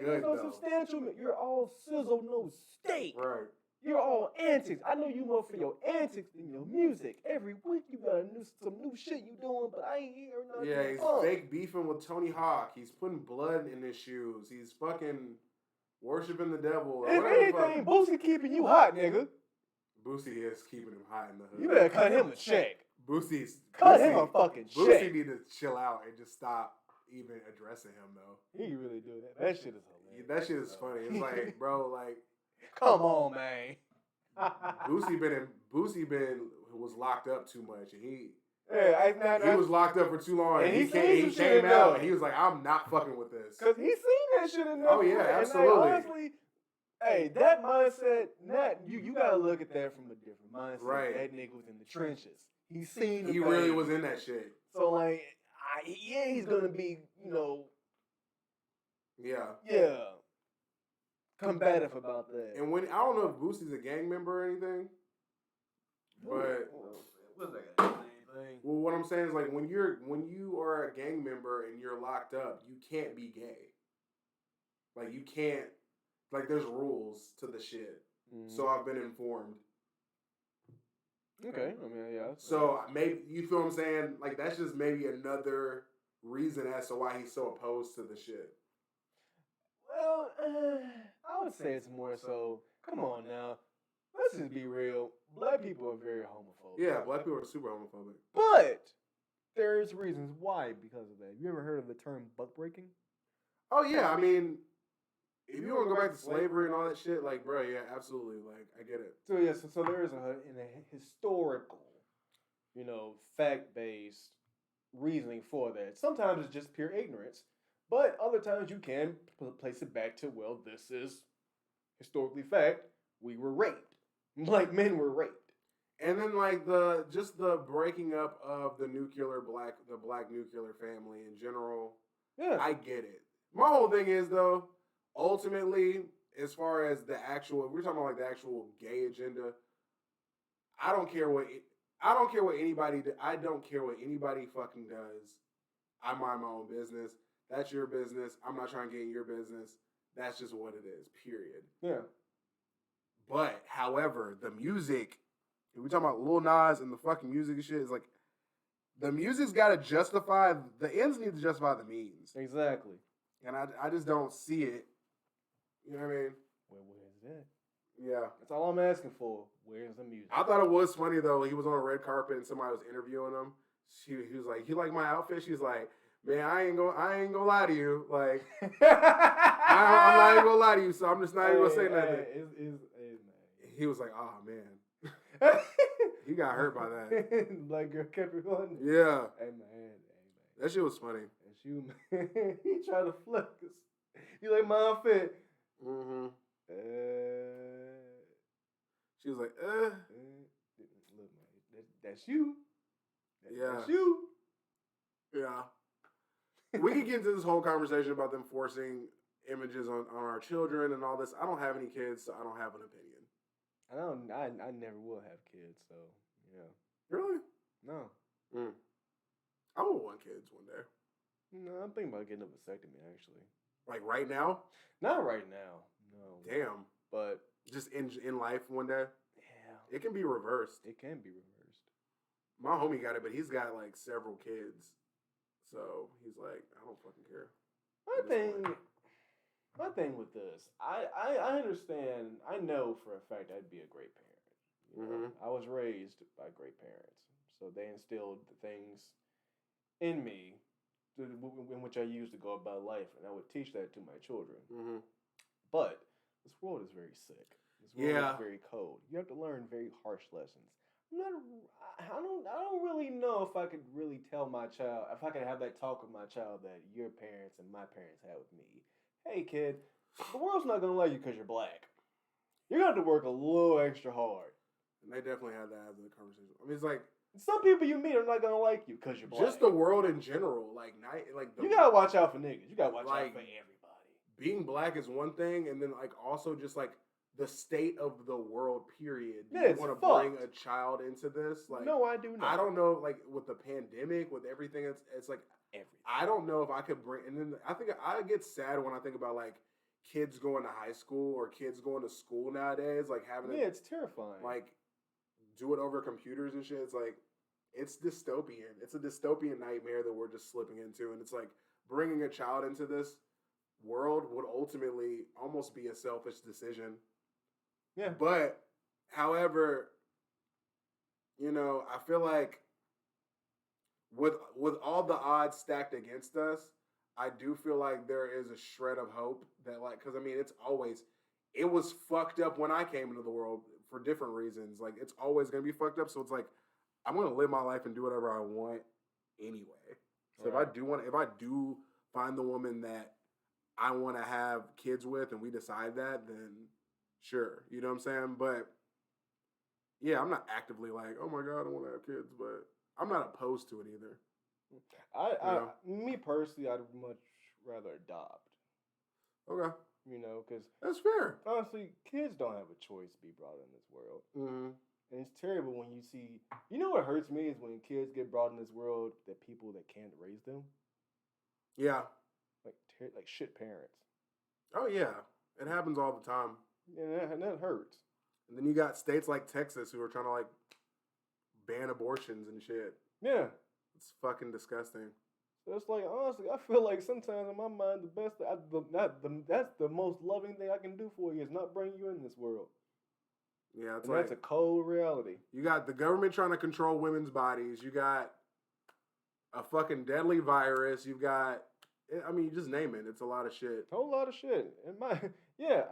good. There's no though. substantial. You're all sizzle, no steak. Right. You're all antics. I know you more for your antics than your music. Every week you got some new shit you doing, but I ain't hearing nothing. Yeah, he's fake beefing with Tony Hawk. He's putting blood in his shoes. He's fucking worshiping the devil. If anything, Boosie keeping you hot, nigga. Boosie is keeping him hot in the hood. You better cut him a check. Boosie's Cut him a fucking Boosie check. need to chill out and just stop even addressing him though. He really do that. That shit is hilarious. That shit is funny. It's like, bro, like, come on, man. Boosie was locked up too much, and he was locked up for too long, and he came out, and he was like, I'm not fucking with this. Cause he seen that shit in there. Oh yeah, absolutely. And like, honestly, hey, that mindset, you gotta look at that from a different mindset. Right. That nigga was in the trenches. He seen the He pain. really was in that shit. So like, he's gonna be, Yeah. combative about that. And when I don't know if Boosie's a gang member or anything, but what's that gonna thing? well, what I'm saying is like when you are a gang member and you're locked up, you can't be gay. Like you can't. Like there's rules to the shit. So I've been informed. Okay, I mean, yeah. So maybe you feel what I'm saying? Like that's just maybe another reason as to why he's so opposed to the shit. Well, I would say it's more so. Come on now, let's just be real. Black people are very homophobic. Yeah, black people are super homophobic. But there's reasons why because of that. You ever heard of the term buck breaking? Oh yeah, I mean, if you want to go back to slavery and all that shit, like, bro, yeah, absolutely, like, I get it. So yeah, so there is a historical, fact-based reasoning for that. Sometimes it's just pure ignorance, but other times you can place it back to, well, this is historically fact. We were raped, like men were raped. And then like the breaking up of the black nuclear family in general. Yeah, I get it. My whole thing is though, ultimately, as far as we're talking about like the actual gay agenda. I don't care what anybody fucking does. I mind my own business. That's your business. I'm not trying to get in your business. That's just what it is. Period. yeah. But however, the music. If we're talking about Lil Nas and the fucking music and shit, is like the music's got to justify the ends need to justify the means. Exactly. And I just don't see it. You know what I mean? Well, where's that? Yeah. That's all I'm asking for. Where's the music? I thought it was funny though. He was on a red carpet and somebody was interviewing him. He was like, "You like my outfit?" She's like, "Man, I ain't gonna lie to you. Like, I'm not even gonna lie to you. So I'm just not even gonna say nothing." He was like, "Oh man." He got hurt by that. Black girl kept it going. Yeah. Hey man. That shit was funny. That's you, man. He tried to flex. You like my outfit? Mm-hmm. She was like, Look, man, that's you. Yeah. That's you. Yeah. We could get into this whole conversation about them forcing images on our children and all this. I don't have any kids, so I don't have an opinion. I never will have kids, so yeah. Really? No. I will want kids one day. No, I'm thinking about getting a vasectomy actually. Like right now? Not right now. No. Damn. But just in life one day? Yeah. It can be reversed. It can be reversed. My homie got it, but he's got like several kids. So he's like, I don't fucking care. My thing with this, I understand. I know for a fact I'd be a great parent. You know? I was raised by great parents, so they instilled the things in me in which I used to go about life, and I would teach that to my children. But this world is very sick. This world is very cold. You have to learn very harsh lessons. I don't really know if I could really tell my child, if I could have that talk with my child that your parents and my parents had with me. Hey, kid, the world's not going to like you because you're black. You're going to have to work a little extra hard. And they definitely had that as a conversation. I mean, it's like, some people you meet are not going to like you because you're black. Just the world in general. You got to watch out for niggas. You got to watch out for everybody. Being black is one thing, and then, like, also just, like, the state of the world, period. Yeah, you want to bring a child into this? Like, no, I do not. I don't know, like, with the pandemic, with everything, it's like, everything. I don't know if I could bring, and then I think I get sad when I think about, like, kids going to high school or kids going to school nowadays, like, having it's terrifying. Like, do it over computers and shit. It's like, it's dystopian. It's a dystopian nightmare that we're just slipping into, and it's like, bringing a child into this world would ultimately almost be a selfish decision. Yeah. But, however, I feel like with all the odds stacked against us, I do feel like there is a shred of hope that, like, because I mean, it was fucked up when I came into the world for different reasons. Like, it's always gonna be fucked up. So it's like, I'm gonna live my life and do whatever I want anyway. So if I do find the woman that I want to have kids with, and we decide that, then sure, you know what I'm saying. But yeah, I'm not actively like, oh my god, I want to have kids, but I'm not opposed to it either. Me personally, I'd much rather adopt. Okay, You know, because that's fair. honestly, kids don't have a choice to be brought in this world. Mm-hmm. And it's terrible when you see. You know what hurts me is when kids get brought in this world that people that can't raise them, Yeah. like shit parents. Oh yeah, it happens all the time. And that hurts. And then you got states like Texas who are trying to like ban abortions and shit. Yeah. It's fucking disgusting. So it's like, honestly, I feel like sometimes in my mind, that's the most loving thing I can do for you is not bring you in this world. Yeah, it's And like that's a cold reality. you got the government trying to control women's bodies. You got a fucking deadly virus. You've got, I mean, you just name it. It's a lot of shit. A whole lot of shit.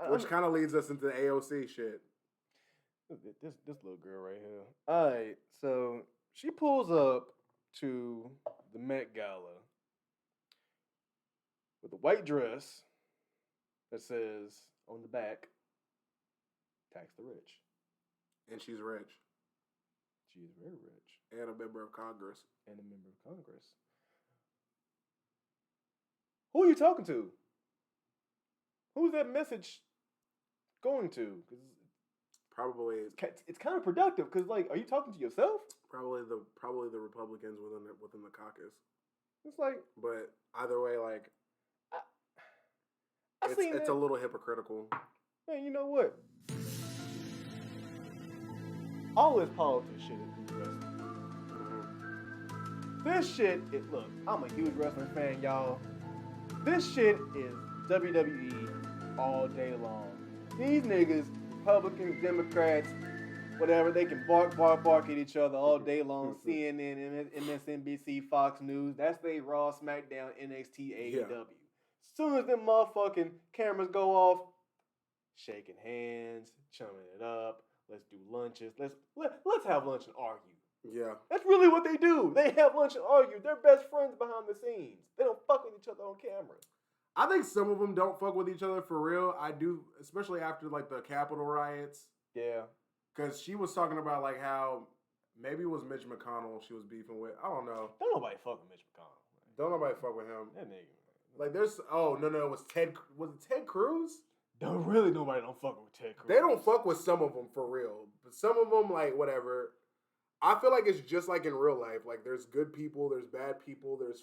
Which kind of leads us into the AOC shit. This little girl right here. All right, so she pulls up to the Met Gala with a white dress that says on the back, "Tax the rich." And she's rich. She is very rich. And a member of Congress. And a member of Congress. Who are you talking to? Who's that message going to? Because Probably it's kind of productive. Because like, are you talking to yourself? probably the Republicans within the caucus. It's like, But either way, like I seen it's that. a little hypocritical. Man, you know what? All this politics shit is wrestling. This shit is, look, I'm a huge wrestling fan, y'all. This shit is WWE all day long. These niggas, Republicans, Democrats, whatever, they can bark at each other all day long. CNN, MSNBC, Fox News, that's they Raw, SmackDown, NXT, AEW. Yeah. Soon as them motherfucking cameras go off, shaking hands, chumming it up. Let's do lunches. Let's have lunch and argue. Yeah. That's really what they do. They have lunch and argue. They're best friends behind the scenes. They don't fuck with each other on camera. I think some of them don't fuck with each other for real. I do, especially after like the Capitol riots. Yeah. Because she was talking about like how maybe it was Mitch McConnell she was beefing with. I don't know. Don't nobody fuck with Mitch McConnell. Don't nobody fuck with him. That nigga. Like there's no, it was Ted. Was it Ted Cruz? Don't really nobody don't fuck with Ted Cruz. They don't fuck with some of them for real, but some of them like whatever. I feel like it's just like in real life. Like there's good people, there's bad people, there's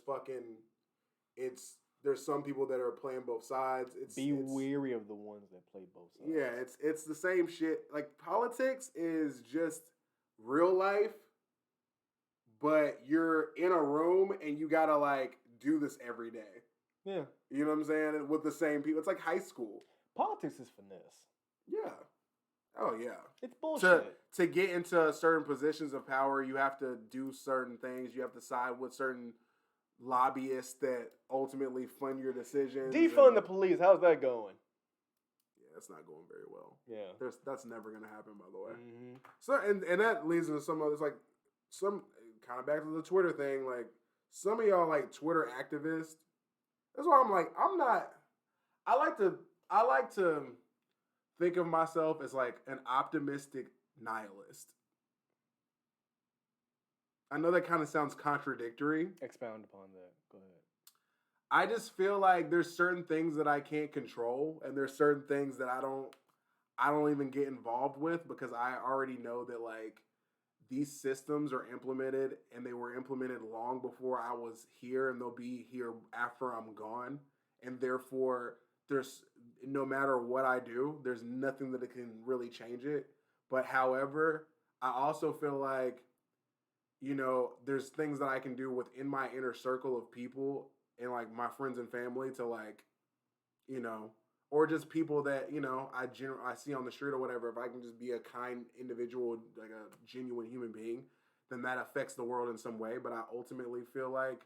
there's some people that are playing both sides. Be weary of the ones that play both sides. Yeah, it's the same shit. Like politics is just real life, but you're in a room and you gotta like do this every day. Yeah. You know what I'm saying? With the same people. It's like high school. Politics is finesse. Yeah. Oh yeah. It's bullshit. To get into certain positions of power, you have to do certain things. You have to side with certain lobbyists that ultimately fund your decisions. Defund the police. How's that going? Yeah, that's not going very well. Yeah. That's never gonna happen, by the way. Mm-hmm. So and that leads into some others, like some kind of back to the Twitter thing. Like some of y'all like Twitter activists. That's why I'm like, I'm not. I like to think of myself as like an optimistic nihilist. I know that kind of sounds contradictory. Expound upon that. Go ahead. I just feel like there's certain things that I can't control, and there's certain things that I don't even get involved with because I already know that like these systems are implemented and they were implemented long before I was here, and they'll be here after I'm gone, and therefore there's no matter what I do, there's nothing that can really change it. But however, I also feel like, you know, there's things that I can do within my inner circle of people and like my friends and family to like, you know, or just people that, you know, I see on the street or whatever. If I can just be a kind individual, like a genuine human being, then that affects the world in some way. But I ultimately feel like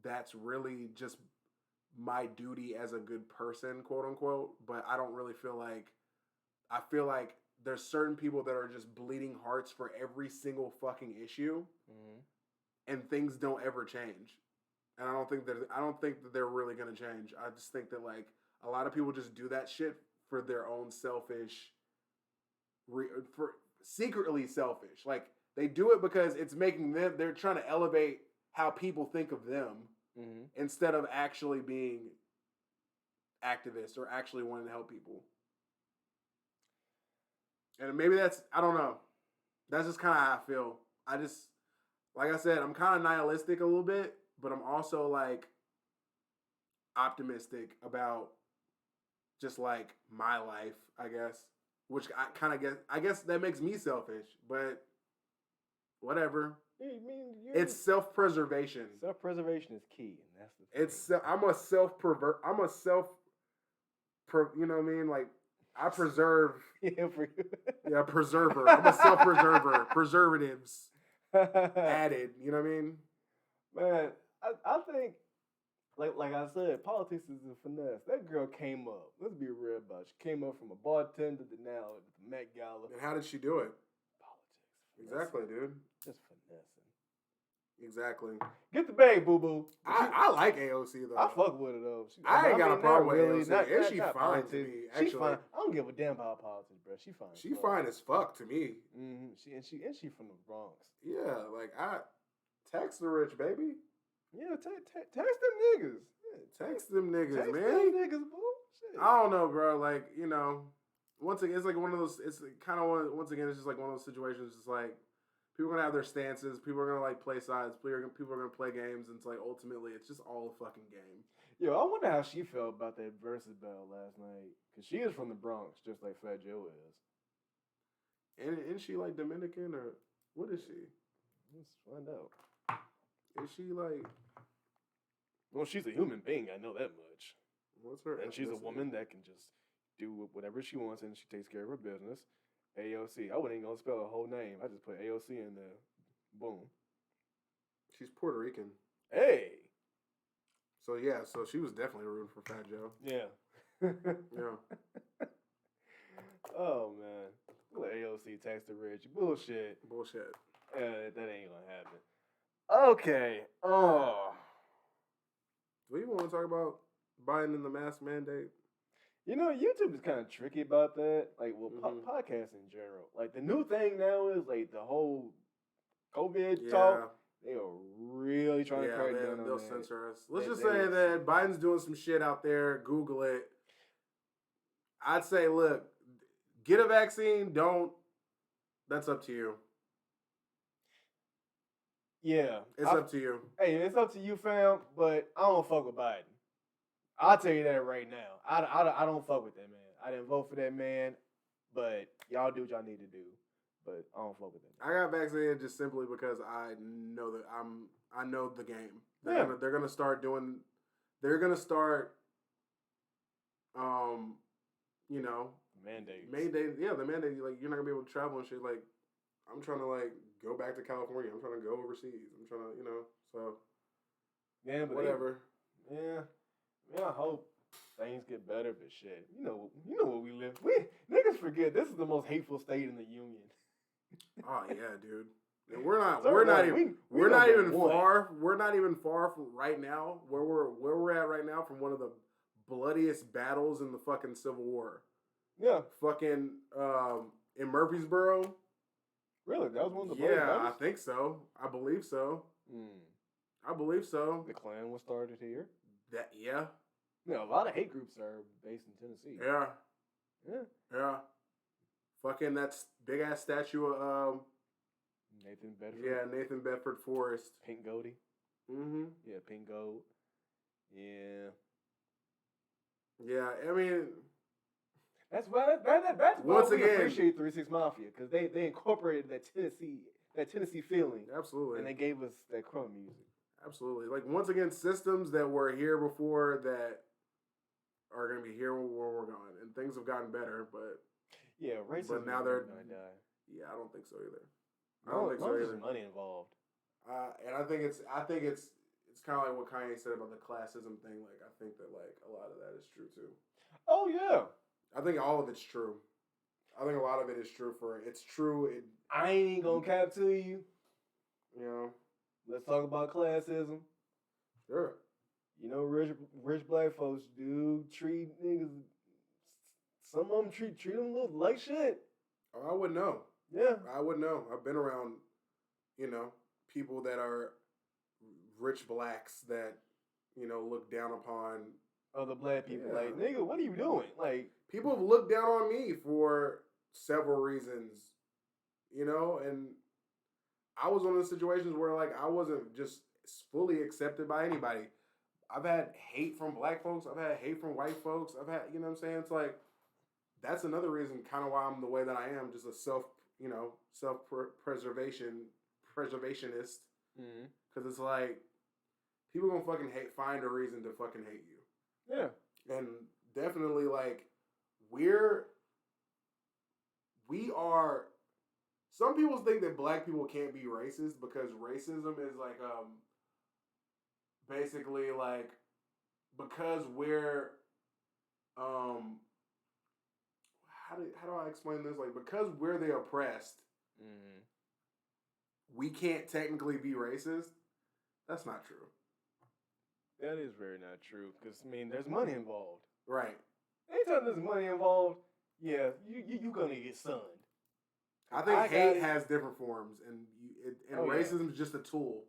that's really just my duty as a good person, quote unquote. But I don't really feel like, I feel like there's certain people that are just bleeding hearts for every single fucking issue, and things don't ever change. And I don't think that they're really gonna change. I just think that like a lot of people just do that shit for their own selfish, for secretly selfish. Like they do it because it's making them. They're trying to elevate how people think of them instead of actually being activists or actually wanting to help people. And maybe that's, I don't know. That's just kind of how I feel. I just, like I said, I'm kind of nihilistic a little bit, but I'm also like optimistic about just like my life, I guess. Which I kind of I guess that makes me selfish, but whatever. Yeah, It's self-preservation. Self-preservation is key, and that's the thing. It's I'm a self-pervert. I'm a self, you know what I mean? Like I preserve. Yeah, for you. Yeah, preserver. I'm a self-preserver. Preservatives added. You know what I mean? Man, I think, like I said, politics is a finesse. That girl came up. Let's be real about it. She came up from a bartender to now at the Met Gala. And how did she do it? Politics. Exactly, dude. Just finessing. Exactly. Get the bag, boo boo. I like AOC though. I fuck with her though. I ain't got a problem with really, AOC. And she fine to politics. me. She Actually, fine. I don't give a damn about politics, bro. She fine. she fine as fuck to me. She from the Bronx. Yeah, like I tax the rich, baby. Yeah, text them niggas. Yeah, Text them niggas, text man. them niggas, boo. Shit. I don't know, bro. Like, you know, once again, it's like one of those. It's kind of once again, it's just like one of those situations. It's like people are gonna have their stances. People are gonna like play sides. People are gonna play games. And it's like ultimately, it's just all a fucking game. Yo, I wonder how she felt about that Versuz battle last night. Because she is from the Bronx, just like Fat Joe is. And isn't she like Dominican or what is she? Let's find out. Is she like? Well, she's a human being. I know that much. What's her? And she's a ethnicity? woman that can just do whatever she wants, and she takes care of her business. AOC. I wasn't even gonna spell her whole name. I just put AOC in there. Boom. She's Puerto Rican. Hey. So yeah, so she was definitely rooting for Fat Joe. Yeah. Yeah. Oh man. Let AOC tax the rich. Bullshit. Bullshit. That ain't gonna happen. Okay. Oh. Do you want to talk about Biden and the mask mandate? You know, YouTube is kind of tricky about that. Like, well, podcasts in general. Like, the new thing now is, like, the whole COVID talk. They are really trying to crack down on they'll that. censor us. Let's just say that Biden's doing some shit out there. Google it. I'd say, look, get a vaccine. Don't. That's up to you. Yeah. It's up to you. Hey, it's up to you, fam, but I don't fuck with Biden. I'll tell you that right now. I don't fuck with that man. I didn't vote for that man, but y'all do what y'all need to do. But I don't fuck with that man. I got vaccinated just simply because I know that I know the game. They're gonna start doing. They're gonna start. You know, Mandate. Yeah, the mandate. Like you're not gonna be able to travel and shit. Like I'm trying to like go back to California. I'm trying to go overseas. I'm trying to, you know, so. Yeah, but whatever. Yeah, I hope things get better. But shit, you know what we live. We niggas forget this is the most hateful state in the union. Oh yeah, dude. And we're not even far from right now where we're at right now from one of the bloodiest battles in the fucking Civil War. Yeah. Fucking in Murfreesboro. Really? That was one of the bloodiest battles? I think so. I believe so. I believe so. The Klan was started here. Yeah. Yeah, a lot of hate groups are based in Tennessee. Yeah. Fucking that big ass statue of Nathan Bedford. Yeah, Nathan Bedford Forrest. Pink Goldie. Mm-hmm. Yeah, Pink Gold. Yeah. Yeah, I mean, that's why once we again appreciate 3-6 Mafia, because they incorporated that Tennessee feeling. Absolutely. And they gave us that crunk music. Absolutely. Like once again, systems that were here before that are gonna be here where we're going. And things have gotten better, but yeah, racism but now they're gonna die. Yeah, I don't think so either. I don't think so There's either. money involved. And I think it's kind of like what Kanye said about the classism thing. Like, I think that like a lot of that is true too. Oh yeah. I think all of it's true. I think a lot of it is true it's true. I ain't gonna cap to you. You know. Let's talk about classism. Sure. You know, rich black folks do treat niggas. Some of them treat them little like shit. Oh, I wouldn't know. Yeah. I wouldn't know. I've been around, you know, people that are rich blacks that, you know, look down upon Other black people. Yeah. Like, nigga, what are you doing? Like, people have looked down on me for several reasons, you know, and I was one of the situations where like I wasn't just fully accepted by anybody. I've had hate from black folks. I've had hate from white folks. I've had, you know what I'm saying? It's like, that's another reason kind of why I'm the way that I am, just a self-preservationist. Because it's like, people gonna fucking find a reason to fucking hate you. yeah. And definitely like, we are, some people think that black people can't be racist because racism is like, basically like, because we're, how do I explain this? Like, because we're the oppressed, we can't technically be racist. That's not true. That is very not true. Because, I mean, there's money involved. Right. Anytime there's money involved, yeah, you gonna get sunned. I think hate has different forms, and racism is just a tool.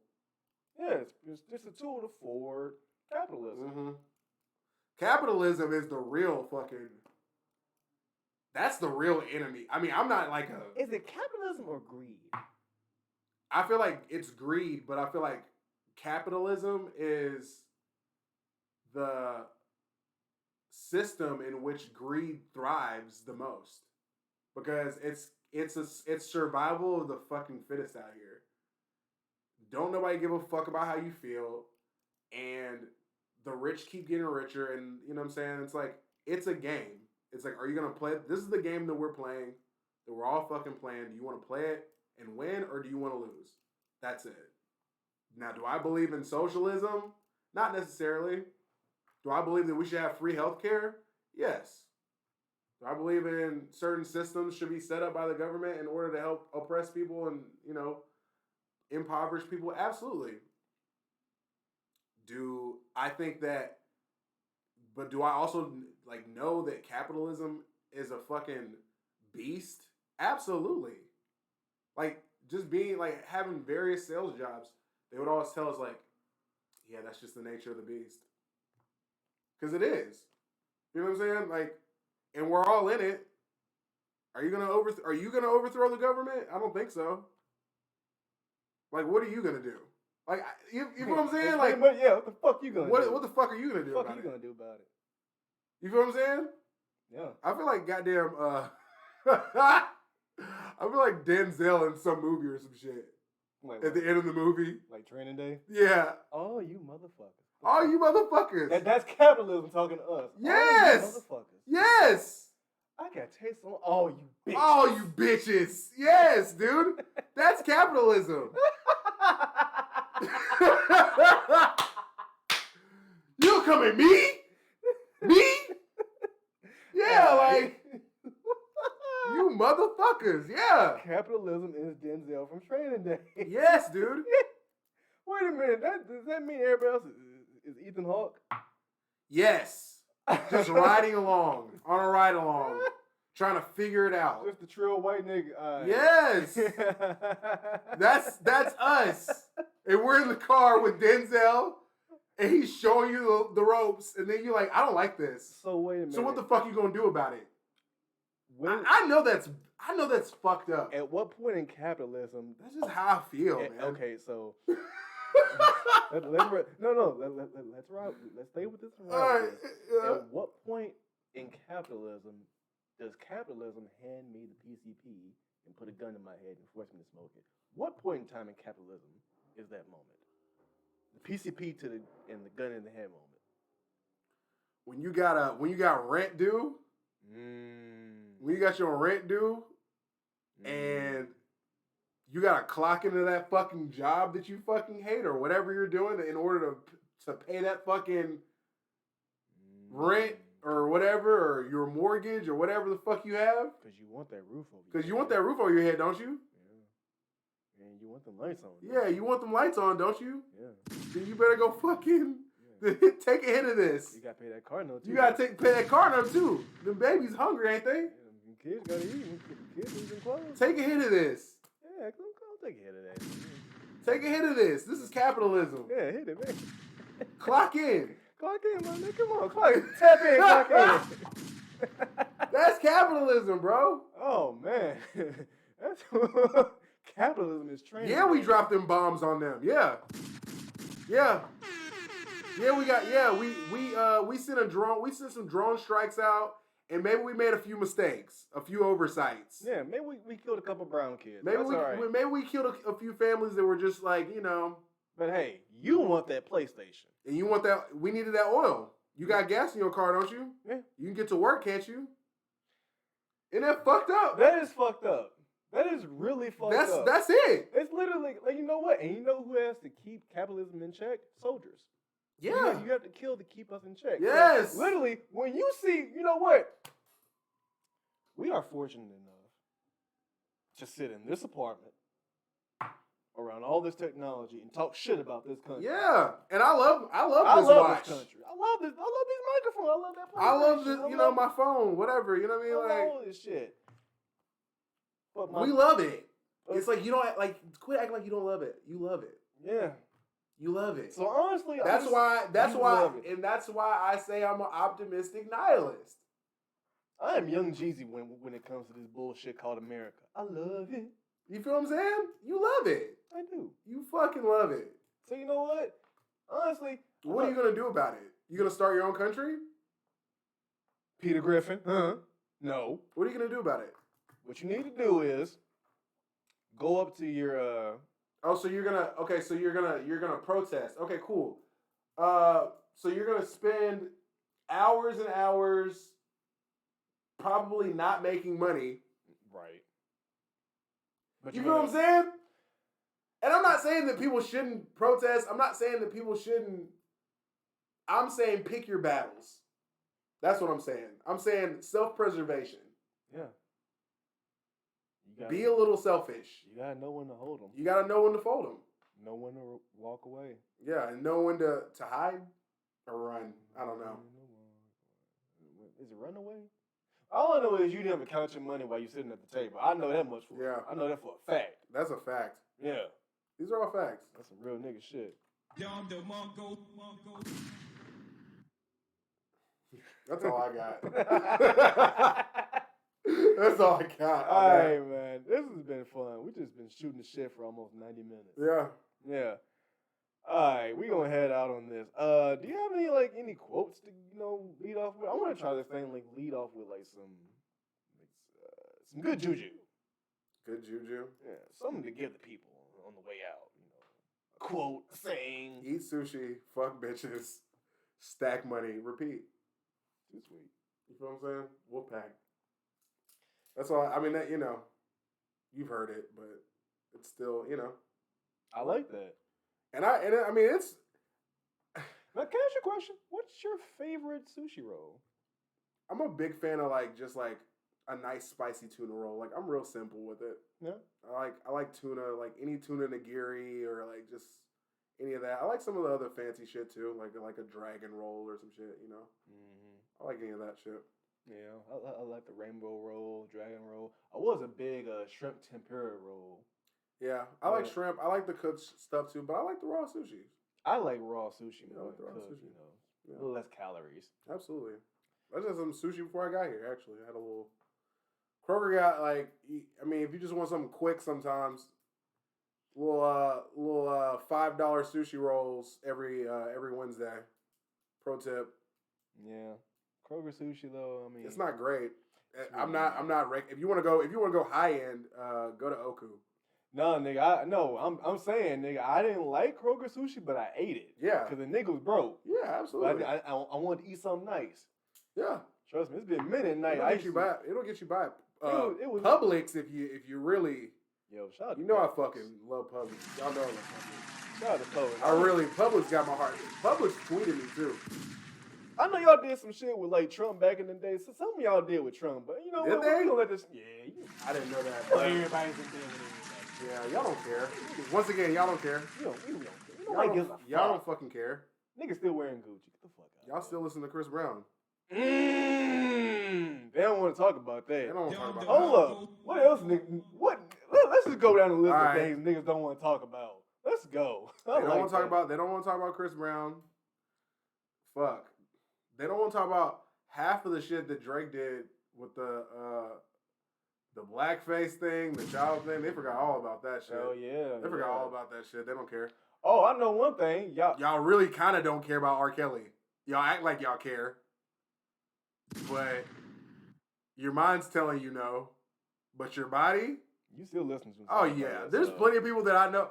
Yeah, it's just a tool to forward capitalism. Mm-hmm. Capitalism is the real fucking. That's the real enemy. I mean, I'm not like a. Is it capitalism or greed? I feel like it's greed, but I feel like capitalism is the system in which greed thrives the most, because it's survival of the fucking fittest out here. Don't nobody give a fuck about how you feel, and the rich keep getting richer, and you know what I'm saying? It's like, it's a game. It's like, are you gonna play? This is the game that we're playing, that we're all fucking playing. Do you want to play it and win, or do you want to lose? That's it. Now, do I believe in socialism? Not necessarily. Do I believe that we should have free healthcare? Yes. Do I believe in certain systems should be set up by the government in order to help oppress people and, you know, impoverish people? Absolutely. Do I think that, but do I also like know that capitalism is a fucking beast? Absolutely. Like, just being like having various sales jobs, they would always tell us like, yeah, that's just the nature of the beast. Because it is. You know what I'm saying? Like, and we're all in it. Are you gonna overthrow the government? I don't think so. Like, what are you gonna do? Like, you know what I'm saying? Like, yeah, what the fuck you gonna do? What the fuck are you gonna do? What the about fuck you gonna do about it? You feel what I'm saying? Yeah. I feel like goddamn. I feel like Denzel in some movie or some shit. Like, at the end of the movie. Like Training Day? Yeah. Oh, you motherfuckers. All you motherfuckers. That's capitalism talking to us. Yes. All you motherfuckers. Yes. I got taste on all you bitches. All you bitches. Yes, dude. That's capitalism. You come at me? Me? Yeah, like, you motherfuckers. Yeah. Capitalism is Denzel from Training Day. Yes, dude. Wait a minute. Does that mean everybody else is Ethan Hawke? Yes. Just riding along on a ride along, trying to figure it out. Just the trill white nigga. Yes. That's us. And we're in the car with Denzel, and he's showing you the ropes, and then you're like, I don't like this. So wait a minute. So what the fuck you gonna do about it? When, I know that's fucked up. at what point in capitalism? That's just how I feel, man. Okay, so let's ride. Let's stay with this. All right. Yeah. At what point in capitalism does capitalism hand me the PCP and put a gun in my head and force me to smoke it? What point in time in capitalism is that moment? The PCP and the gun in the head moment. When you got rent due, when you got your rent due, and you gotta clock into that fucking job that you fucking hate or whatever you're doing in order to pay that fucking rent or whatever, or your mortgage or whatever the fuck you have. Because you want that roof over. Because you want that roof over your head, don't you? Yeah. And you want them lights on. Yeah, you want them lights on, don't you? Yeah. Then you better go fucking take a hit of this. You gotta pay that car note too. You gotta pay that car note too. Them babies hungry, ain't they? Yeah, kids gotta eat. Kids need some clothes. Take a hit of this. Yeah, come take a hit of that. Take a hit of this. This is capitalism. Yeah, hit it, man. Clock in. Clock in, man. Come on, clock in. Tap in, clock in. That's capitalism, bro. Oh, man. That's capitalism is training. Yeah, we dropped them bombs on them. Yeah. Yeah. Yeah, we sent a drone. We sent some drone strikes out, and maybe we made a few mistakes, a few oversights. Yeah, maybe we killed a couple brown kids. Maybe That's all right. maybe we killed a few families that were just like, you know. But hey, you want that PlayStation. And you want that? We needed that oil. You got gas in your car, don't you? Yeah. You can get to work, can't you? Isn't that fucked up? That is fucked up. That is really fucked up. That's it. It's literally like, you know what? And you know who has to keep capitalism in check? Soldiers. Yeah. You have to kill to keep us in check. Yes. So, literally, when you see, you know what? We are fortunate enough to sit in this apartment around all this technology and talk shit about this country. Yeah. And I love this country. I love this microphone. I love that PlayStation. I love this, my phone, whatever. You know what I mean? I Like, love this shit. But we love it. It's like you don't quit acting like you don't love it. You love it. Yeah. You love it. So honestly, that's why I say I'm an optimistic nihilist. I am young Jeezy when it comes to this bullshit called America. I love it. You feel what I'm saying? You love it. I do. You fucking love it. So you know what? Honestly, what are you gonna do about it? You gonna start your own country? Peter Griffin? No. What are you gonna do about it? What you need to do is go up to your so you're gonna protest. Okay, cool. So you're gonna spend hours and hours probably not making money. Right. But you know what I'm saying? And I'm not saying that people shouldn't protest. I'm not saying that people shouldn't. I'm saying pick your battles. That's what I'm saying. I'm saying self-preservation. Yeah. Be a little selfish. You gotta know when to hold them. You gotta know when to fold them. Know when to walk away. Yeah, and know when to hide or run. I don't know. Is it run away? All I know is you never count your money while you're sitting at the table. I know that much for Yeah. I know that for a fact. That's a fact. Yeah. These are all facts. That's some real nigga shit. That's all I got. That's all I got. All right, man. This has been fun. We just been shooting the shit for almost 90 minutes. Yeah. Yeah. All right, we gonna head out on this. Do you have any quotes to lead off with? I want to try this thing lead off with some good juju. Good juju. Yeah, something to give the people on the way out. A quote, a saying. Eat sushi, fuck bitches, stack money, repeat. Too sweet. You feel what I'm saying? Wolfpack. That's all. I mean, that you've heard it, but it's still, I like that. And I mean, it's. Now, can I ask you a question? What's your favorite sushi roll? I'm a big fan of just a nice spicy tuna roll. Like, I'm real simple with it. Yeah. I like tuna, like any tuna nigiri or just any of that. I like some of the other fancy shit too, like a dragon roll or some shit. Mm-hmm. I like any of that shit. Yeah, I like the rainbow roll, dragon roll. I was a big shrimp tempura roll. Yeah, I like shrimp. I like the cooked stuff too, but I like the raw sushi. I like raw sushi. I like the raw sushi. A little less calories. Absolutely. I just had some sushi before I got here. Actually, I had a little. Kroger got if you just want something quick, sometimes little $5 sushi rolls every Wednesday. Pro tip. Yeah, Kroger sushi though. I mean, it's not great. I'm not. If you want to go high end, go to Oku. No, nigga. I'm saying, nigga. I didn't like Kroger sushi, but I ate it. Yeah, because the nigga was broke. Yeah, absolutely. But I wanted to eat something nice. Yeah, trust me, it's been a minute. Night. It'll get you by. It was, Publix if you really Yo, shout out to You know I Publix. fucking love Publix. Y'all know I love Publix. Shout out to Publix. Publix got my heart. Publix tweeted me too. I know y'all did some shit with like Trump back in the day. So some of y'all did with Trump, but you know Did what? they? We gonna let this. Yeah, I didn't know that. everybody's in there. Yeah, y'all don't care. Once again, y'all don't care. We don't care. Y'all don't fucking care. Niggas still wearing Gucci. Get the fuck out. Y'all still listen to Chris Brown. They don't want to talk about They that. don't want to talk about Hold up. What else, nigga? Let's just go down the list All of right. things niggas don't want to talk about. Let's go. They don't want to talk about. They don't want to talk about Chris Brown. Fuck. They don't want to talk about half of the shit that Drake did with the blackface thing, the child thing. They forgot all about that shit. Oh yeah. They forgot all about that shit. They don't care. Oh, I know one thing. Y'all really kind of don't care about R. Kelly. Y'all act like y'all care, but your mind's telling you no. But your body, You still listen to? oh yeah. There's plenty of people that I know.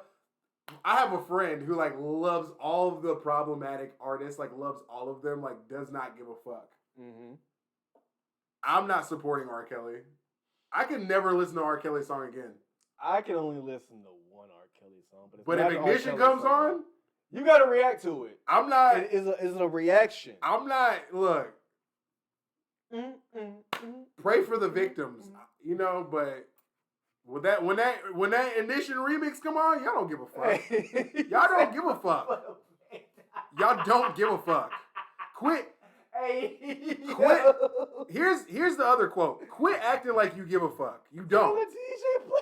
I have a friend who like loves all of the problematic artists, like loves all of them, like does not give a fuck. Mm-hmm. I'm not supporting R. Kelly. I can never listen to R. Kelly song again. I can only listen to one R. Kelly song, But not if an R. Ignition Kelly comes song, on, you got to react to it. I'm not. Is it a reaction? I'm not. Look, pray for the victims, you know. But when that Ignition remix come on, y'all don't give a fuck. Y'all don't give a fuck. Y'all don't give a fuck. Quit. Quit. Here's the other quote. Quit acting like you give a fuck. You don't. Let DJ play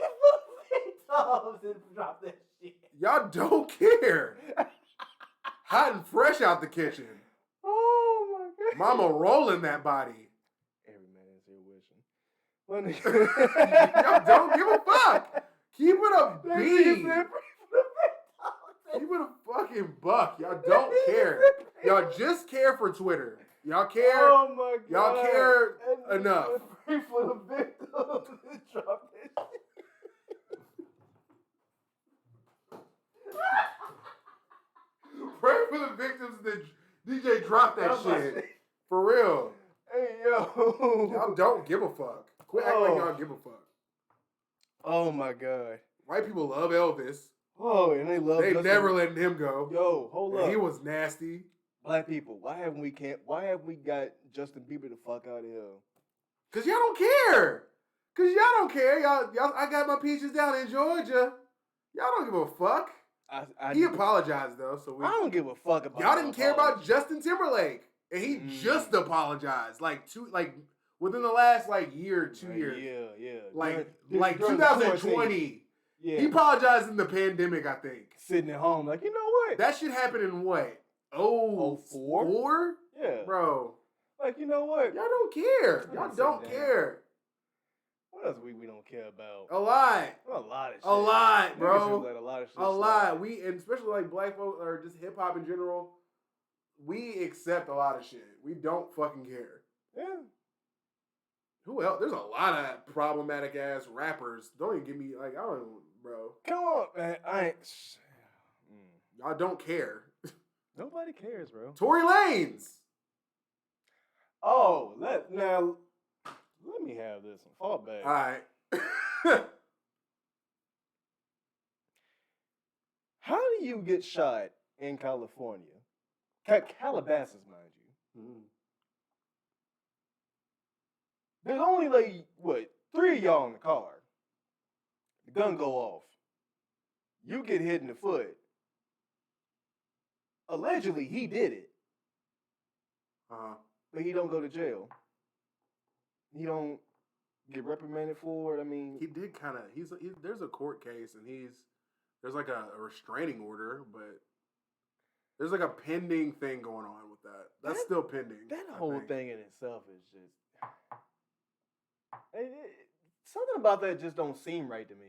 for victims and drop that shit. Y'all don't care. Hot and fresh out the kitchen. Oh my god. Mama rolling that body. Every man is here wishing. Y'all don't give a fuck. Keep it a bean. Keep it a fucking buck. Y'all don't care. Y'all just care for Twitter. Y'all care. Oh my god. Y'all care enough. Pray for the victims and drop that shit. Pray for the victims that DJ dropped that shit. For real. Hey yo. Y'all don't give a fuck. Quit acting like y'all give a fuck. Oh my god. White people love Elvis. Oh, and they love. They Justin. never letting him go. Yo, hold And up. he was nasty. Black people, why haven't we got Justin Bieber the fuck out of here? Cause y'all don't care. Cause y'all don't care. Y'all. I got my peaches down in Georgia. Y'all don't give a fuck. He apologized though, so I don't give a fuck about. y'all didn't care about Justin Timberlake, and he Mm. just apologized within the last year, 2 years, Yeah. like During 2020. Yeah. He apologized in the pandemic, I think. Sitting at home, like, you know what? That shit happened in what? Oh, 04? 4? Yeah. Bro, Like, you know what? y'all don't care. I'm Y'all sitting don't down. care. What else we don't care about? A lot. A lot of shit. A lot, Niggas bro. just let a lot of shit A lot. slide. We, and especially like black folks or just hip hop in general, we accept a lot of shit. We don't fucking care. Yeah. Who else? There's a lot of problematic ass rappers. Don't even give me I don't even, bro. Come on, man. Y'all don't care. Nobody cares, bro. Tory Lanez. Oh, let me have this one. Fall back. All right. How do you get shot in California? Calabasas, mind you. There's only 3 of y'all in the car. The gun go off. You get hit in the foot. Allegedly, he did it, but he don't go to jail. He don't get reprimanded for it. I mean, He did kind of. There's a court case, and there's like a restraining order, but there's like a pending thing going on with that. That's still pending. that I whole think. thing in itself is just something about that just don't seem right to me.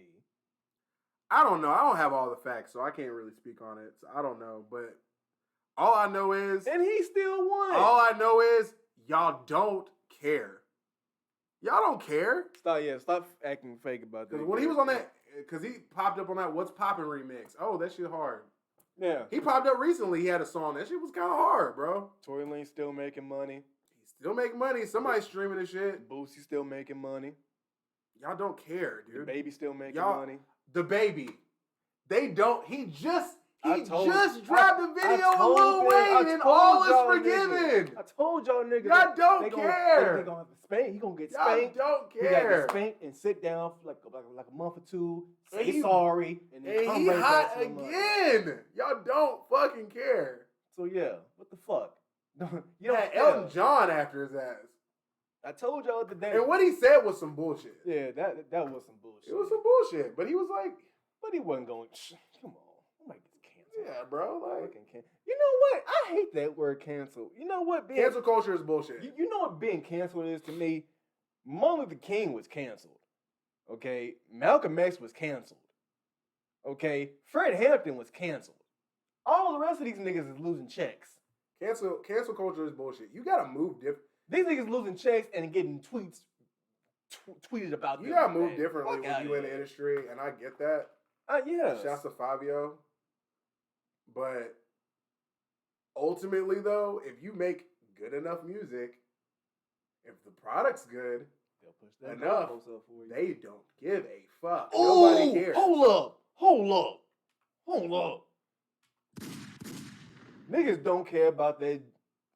I don't know. I don't have all the facts, so I can't really speak on it. So I don't know, but all I know is And he still won. all I know is y'all don't care. Y'all don't care. Stop acting fake about that. Because when he was on that, because he popped up on that What's Poppin' remix. Oh, that shit hard. Yeah. He popped up recently. He had a song. That shit was kind of hard, bro. Tory Lanez still making money. He's still making money. Somebody's streaming this shit. Boosie still making money. Y'all don't care, The dude. baby still making Y'all- money. The Baby. They don't. He just dropped a video with Lil Wayne and all is forgiven. I told y'all niggas. Y'all don't care. They gonna have to spank. He gonna get Y'all spanked. don't He gotta care. get spanked and sit down for like a month or two. And Say he- sorry, and then And come he right hot back to the mud. again. Y'all don't fucking care. So yeah, what the fuck? You had Elton John after his ass. I told y'all today. And what he said was some bullshit. Yeah, that was some bullshit. It was some bullshit. But he was like, But he wasn't going. Come on, I might get canceled. yeah, bro. Like, You know what? I hate that word cancel. You know what? cancel culture is bullshit. You know what being canceled is to me? Martin Luther King was canceled. Okay, Malcolm X was canceled. Okay, Fred Hampton was canceled. All the rest of these niggas is losing checks. Cancel culture is bullshit. You gotta move different. These niggas losing checks and getting tweeted about them. You gotta move man. differently Fuck when outta you in the here. industry, and I get that. Yeah. Shouts to Fabio. But ultimately, though, if you make good enough music, if the product's good They'll push that enough, goalpost up for you. they don't give a fuck. Ooh, Nobody cares. Hold up. Niggas don't care about that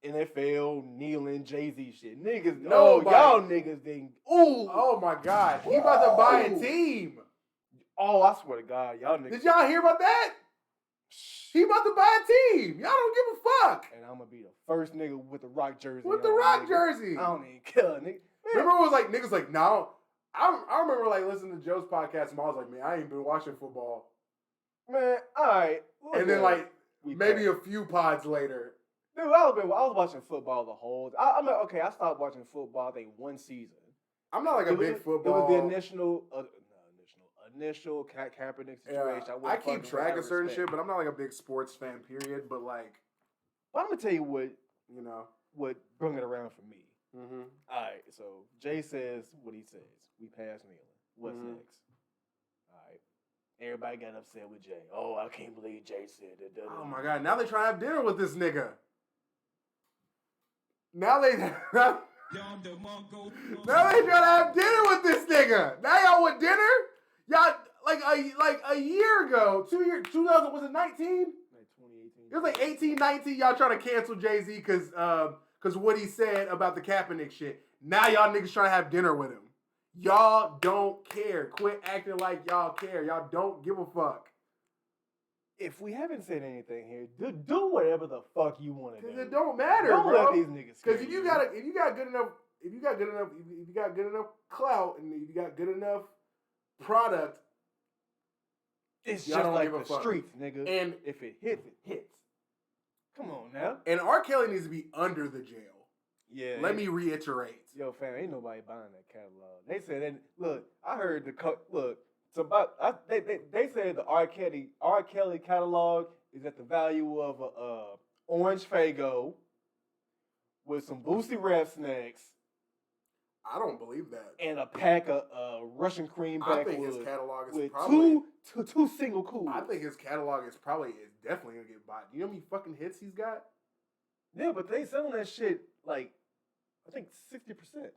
NFL kneeling Jay-Z shit. Niggas, Nobody. y'all niggas didn't. Oh my God, he about to buy a team. Oh, I swear to God, y'all niggas. Did y'all hear about that? He about to buy a team. Y'all don't give a fuck. And I'm gonna be the first nigga with the Rock jersey. With the on, Rock nigga. jersey. I don't even care, nigga. Man, Remember it was like niggas like, no. I remember like listening to Joe's podcast and I was like, man, I ain't been watching football. man, all right. And then like We maybe passed. a few pods later. Dude, I was watching football the whole. I'm like, okay, I stopped watching football. I think one season. I'm not like a big football. It was the initial Kaepernick situation. Yeah, I keep track of certain shit, but I'm not like a big sports fan. Period. But like, But I'm gonna tell you what brought it around for me. Mm-hmm. All right, so Jay says what he says. We passed kneeling. What's next? All right. Everybody got upset with Jay. Oh, I can't believe Jay said that. Oh my God! Now they trying to have dinner with this nigga. Now they trying to have dinner with this nigga. Now y'all want dinner? Y'all like a year ago, 2 years, 2000 was it 19? Like 2018. It was like 18, 19. Y'all trying to cancel Jay-Z because what he said about the Kaepernick shit. Now y'all niggas trying to have dinner with him. Y'all don't care. Quit acting like y'all care. Y'all don't give a fuck. If we haven't said anything here, do whatever the fuck you want to do. Because it don't matter, Don't bro. let these niggas. Because if you got good enough clout and if you got good enough product, it's y'all just don't like give a the fuck. streets, nigga. And if it hits, it hits. Come on now. And R. Kelly needs to be under the jail. Yeah. Let me reiterate. Yo, fam, ain't nobody buying that catalog. They said that. Look, I heard it's about. They said the R. Kelly catalog is at the value of a orange Faygo with some Boosie Rap snacks I don't believe that. and a pack of Russian cream I backwoods think his catalog is with probably. two single cools. I think his catalog is definitely gonna get bought. You know how many fucking hits he's got? Yeah, but they selling that shit like I think 60%.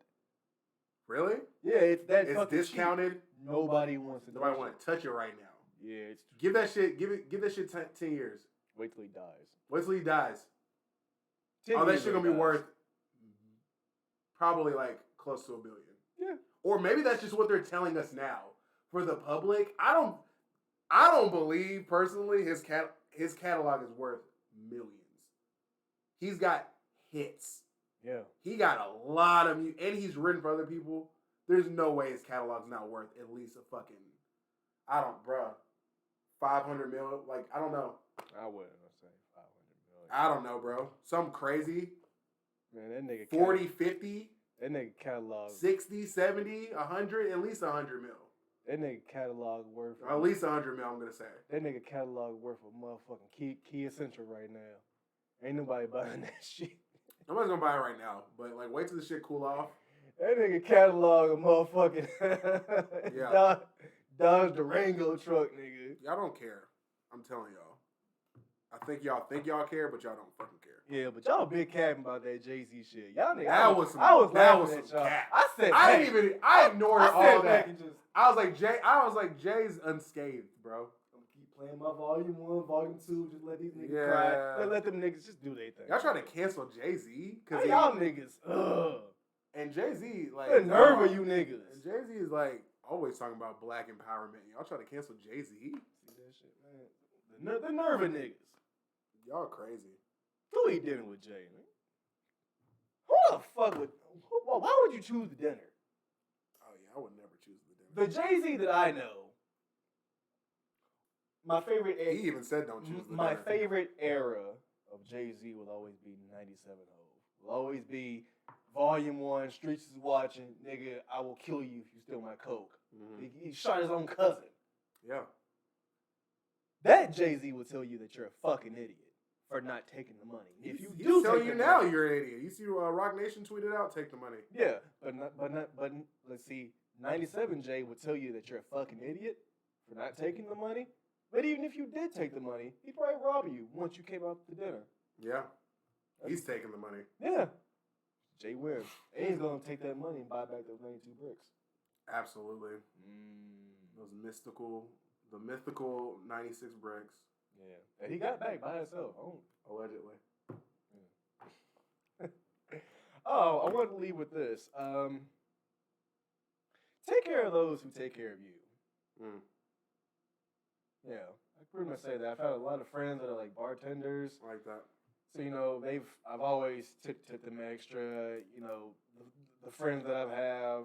Really? Yeah, it's that It's fucking discounted. cheap. Nobody wants to. Nobody want to touch it right now. Yeah, it's Give that shit. Give that shit 10 years. wait till he dies. Wait till he dies. 10 Oh, that years shit till gonna he be dies. worth probably like close to $1 billion. Yeah. Or maybe that's just what they're telling us now. For the public, I don't believe personally his catalog is worth millions. He's got hits. Yeah. He got a lot of and he's written for other people. There's no way his catalog's not worth at least a fucking, bruh, 500 mil. Like, I don't know. I wouldn't say 500 million. I don't know, bro. Something crazy. Man, that nigga 40, 50, that nigga catalog 60, 70, 100, at least 100 mil. that nigga catalog worth Or at least 100 mil, I'm going to say. that nigga catalog worth a motherfucking Kia Central right now. Ain't nobody buying that shit. Nobody's going to buy it right now. But, like, wait till the shit cool off. That nigga catalog a motherfucking Yeah. Dodge Durango truck, nigga. Y'all don't care. I'm telling y'all. I think y'all care, but y'all don't fucking care. Yeah, but y'all big capping about that Jay-Z shit. Y'all niggas. That was some. I was that laughing was at some y'all. cap. I ignored said all back that. and just I was like Jay's unscathed, bro. I'm gonna keep playing my volume 1, volume 2. Just let these niggas Yeah. cry. let them niggas just do their thing. Y'all trying to cancel Jay-Z Hey, y'all niggas. and Jay-Z like The nerve of you niggas. And Jay-Z is like always talking about black empowerment. Y'all trying to cancel Jay-Z? See that shit, man. The nerve of niggas. Y'all crazy. Who eat dinner with Jay, man? Who the fuck would? Why would you choose the dinner? Oh yeah, I would never choose the dinner. The Jay-Z that I know, my favorite. He even said don't choose the My dinner. favorite era of Jay-Z will always be 97 Hov. Will always be Volume 1, Streets is watching, nigga, I will kill you if you steal my coke. Mhm. He shot his own cousin. Yeah. That Jay-Z will tell you that you're a fucking idiot for not taking the money. If you He's do telling take you the now money, you're an idiot. You see Rock Nation tweeted out, take the money. yeah, but let's see, 97 Jay would tell you that you're a fucking idiot for not taking the money. But even if you did take the money, he'd probably rob you once you came out to dinner. Yeah. He's taking the money. Yeah. Jay Webb. And he's going to take that money and buy back those 92 bricks. Absolutely. Those the mythical 96 bricks. Yeah. And he got back by himself. Allegedly. Oh, I want to leave with this. Take care of those who take care of you. Yeah, I can pretty much say that. I've had a lot of friends that are like bartenders. Like that. So, you know, I've always took them extra. You know, the friends that I have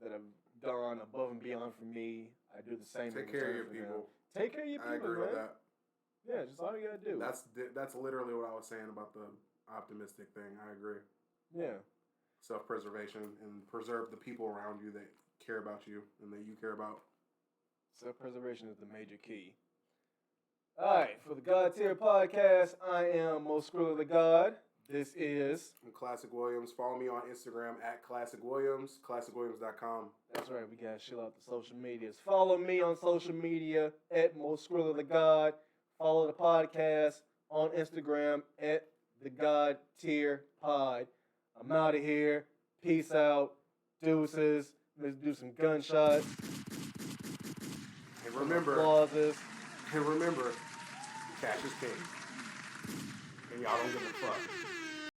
that have gone above and beyond for me, I do the same. Take care of your people. Take care of your people, I agree with that. Yeah, just all you gotta do. That's literally what I was saying about the optimistic thing. I agree. Yeah. Self-preservation and preserve the people around you that care about you and that you care about. Self-preservation is the major key. All right, for the God Tier Podcast, I am MoSkrilla the God. This is... I'm Classic Williams. Follow me on Instagram at Classic Williams, classicwilliams.com. That's right, we got to chill out the social medias. Follow me on social media at MoSkrilla the God. Follow the podcast on Instagram at the God Tier Pod. I'm out of here. Peace out. Deuces. Let's do some gunshots. And remember, Applauses. cash is king. And y'all don't give a fuck.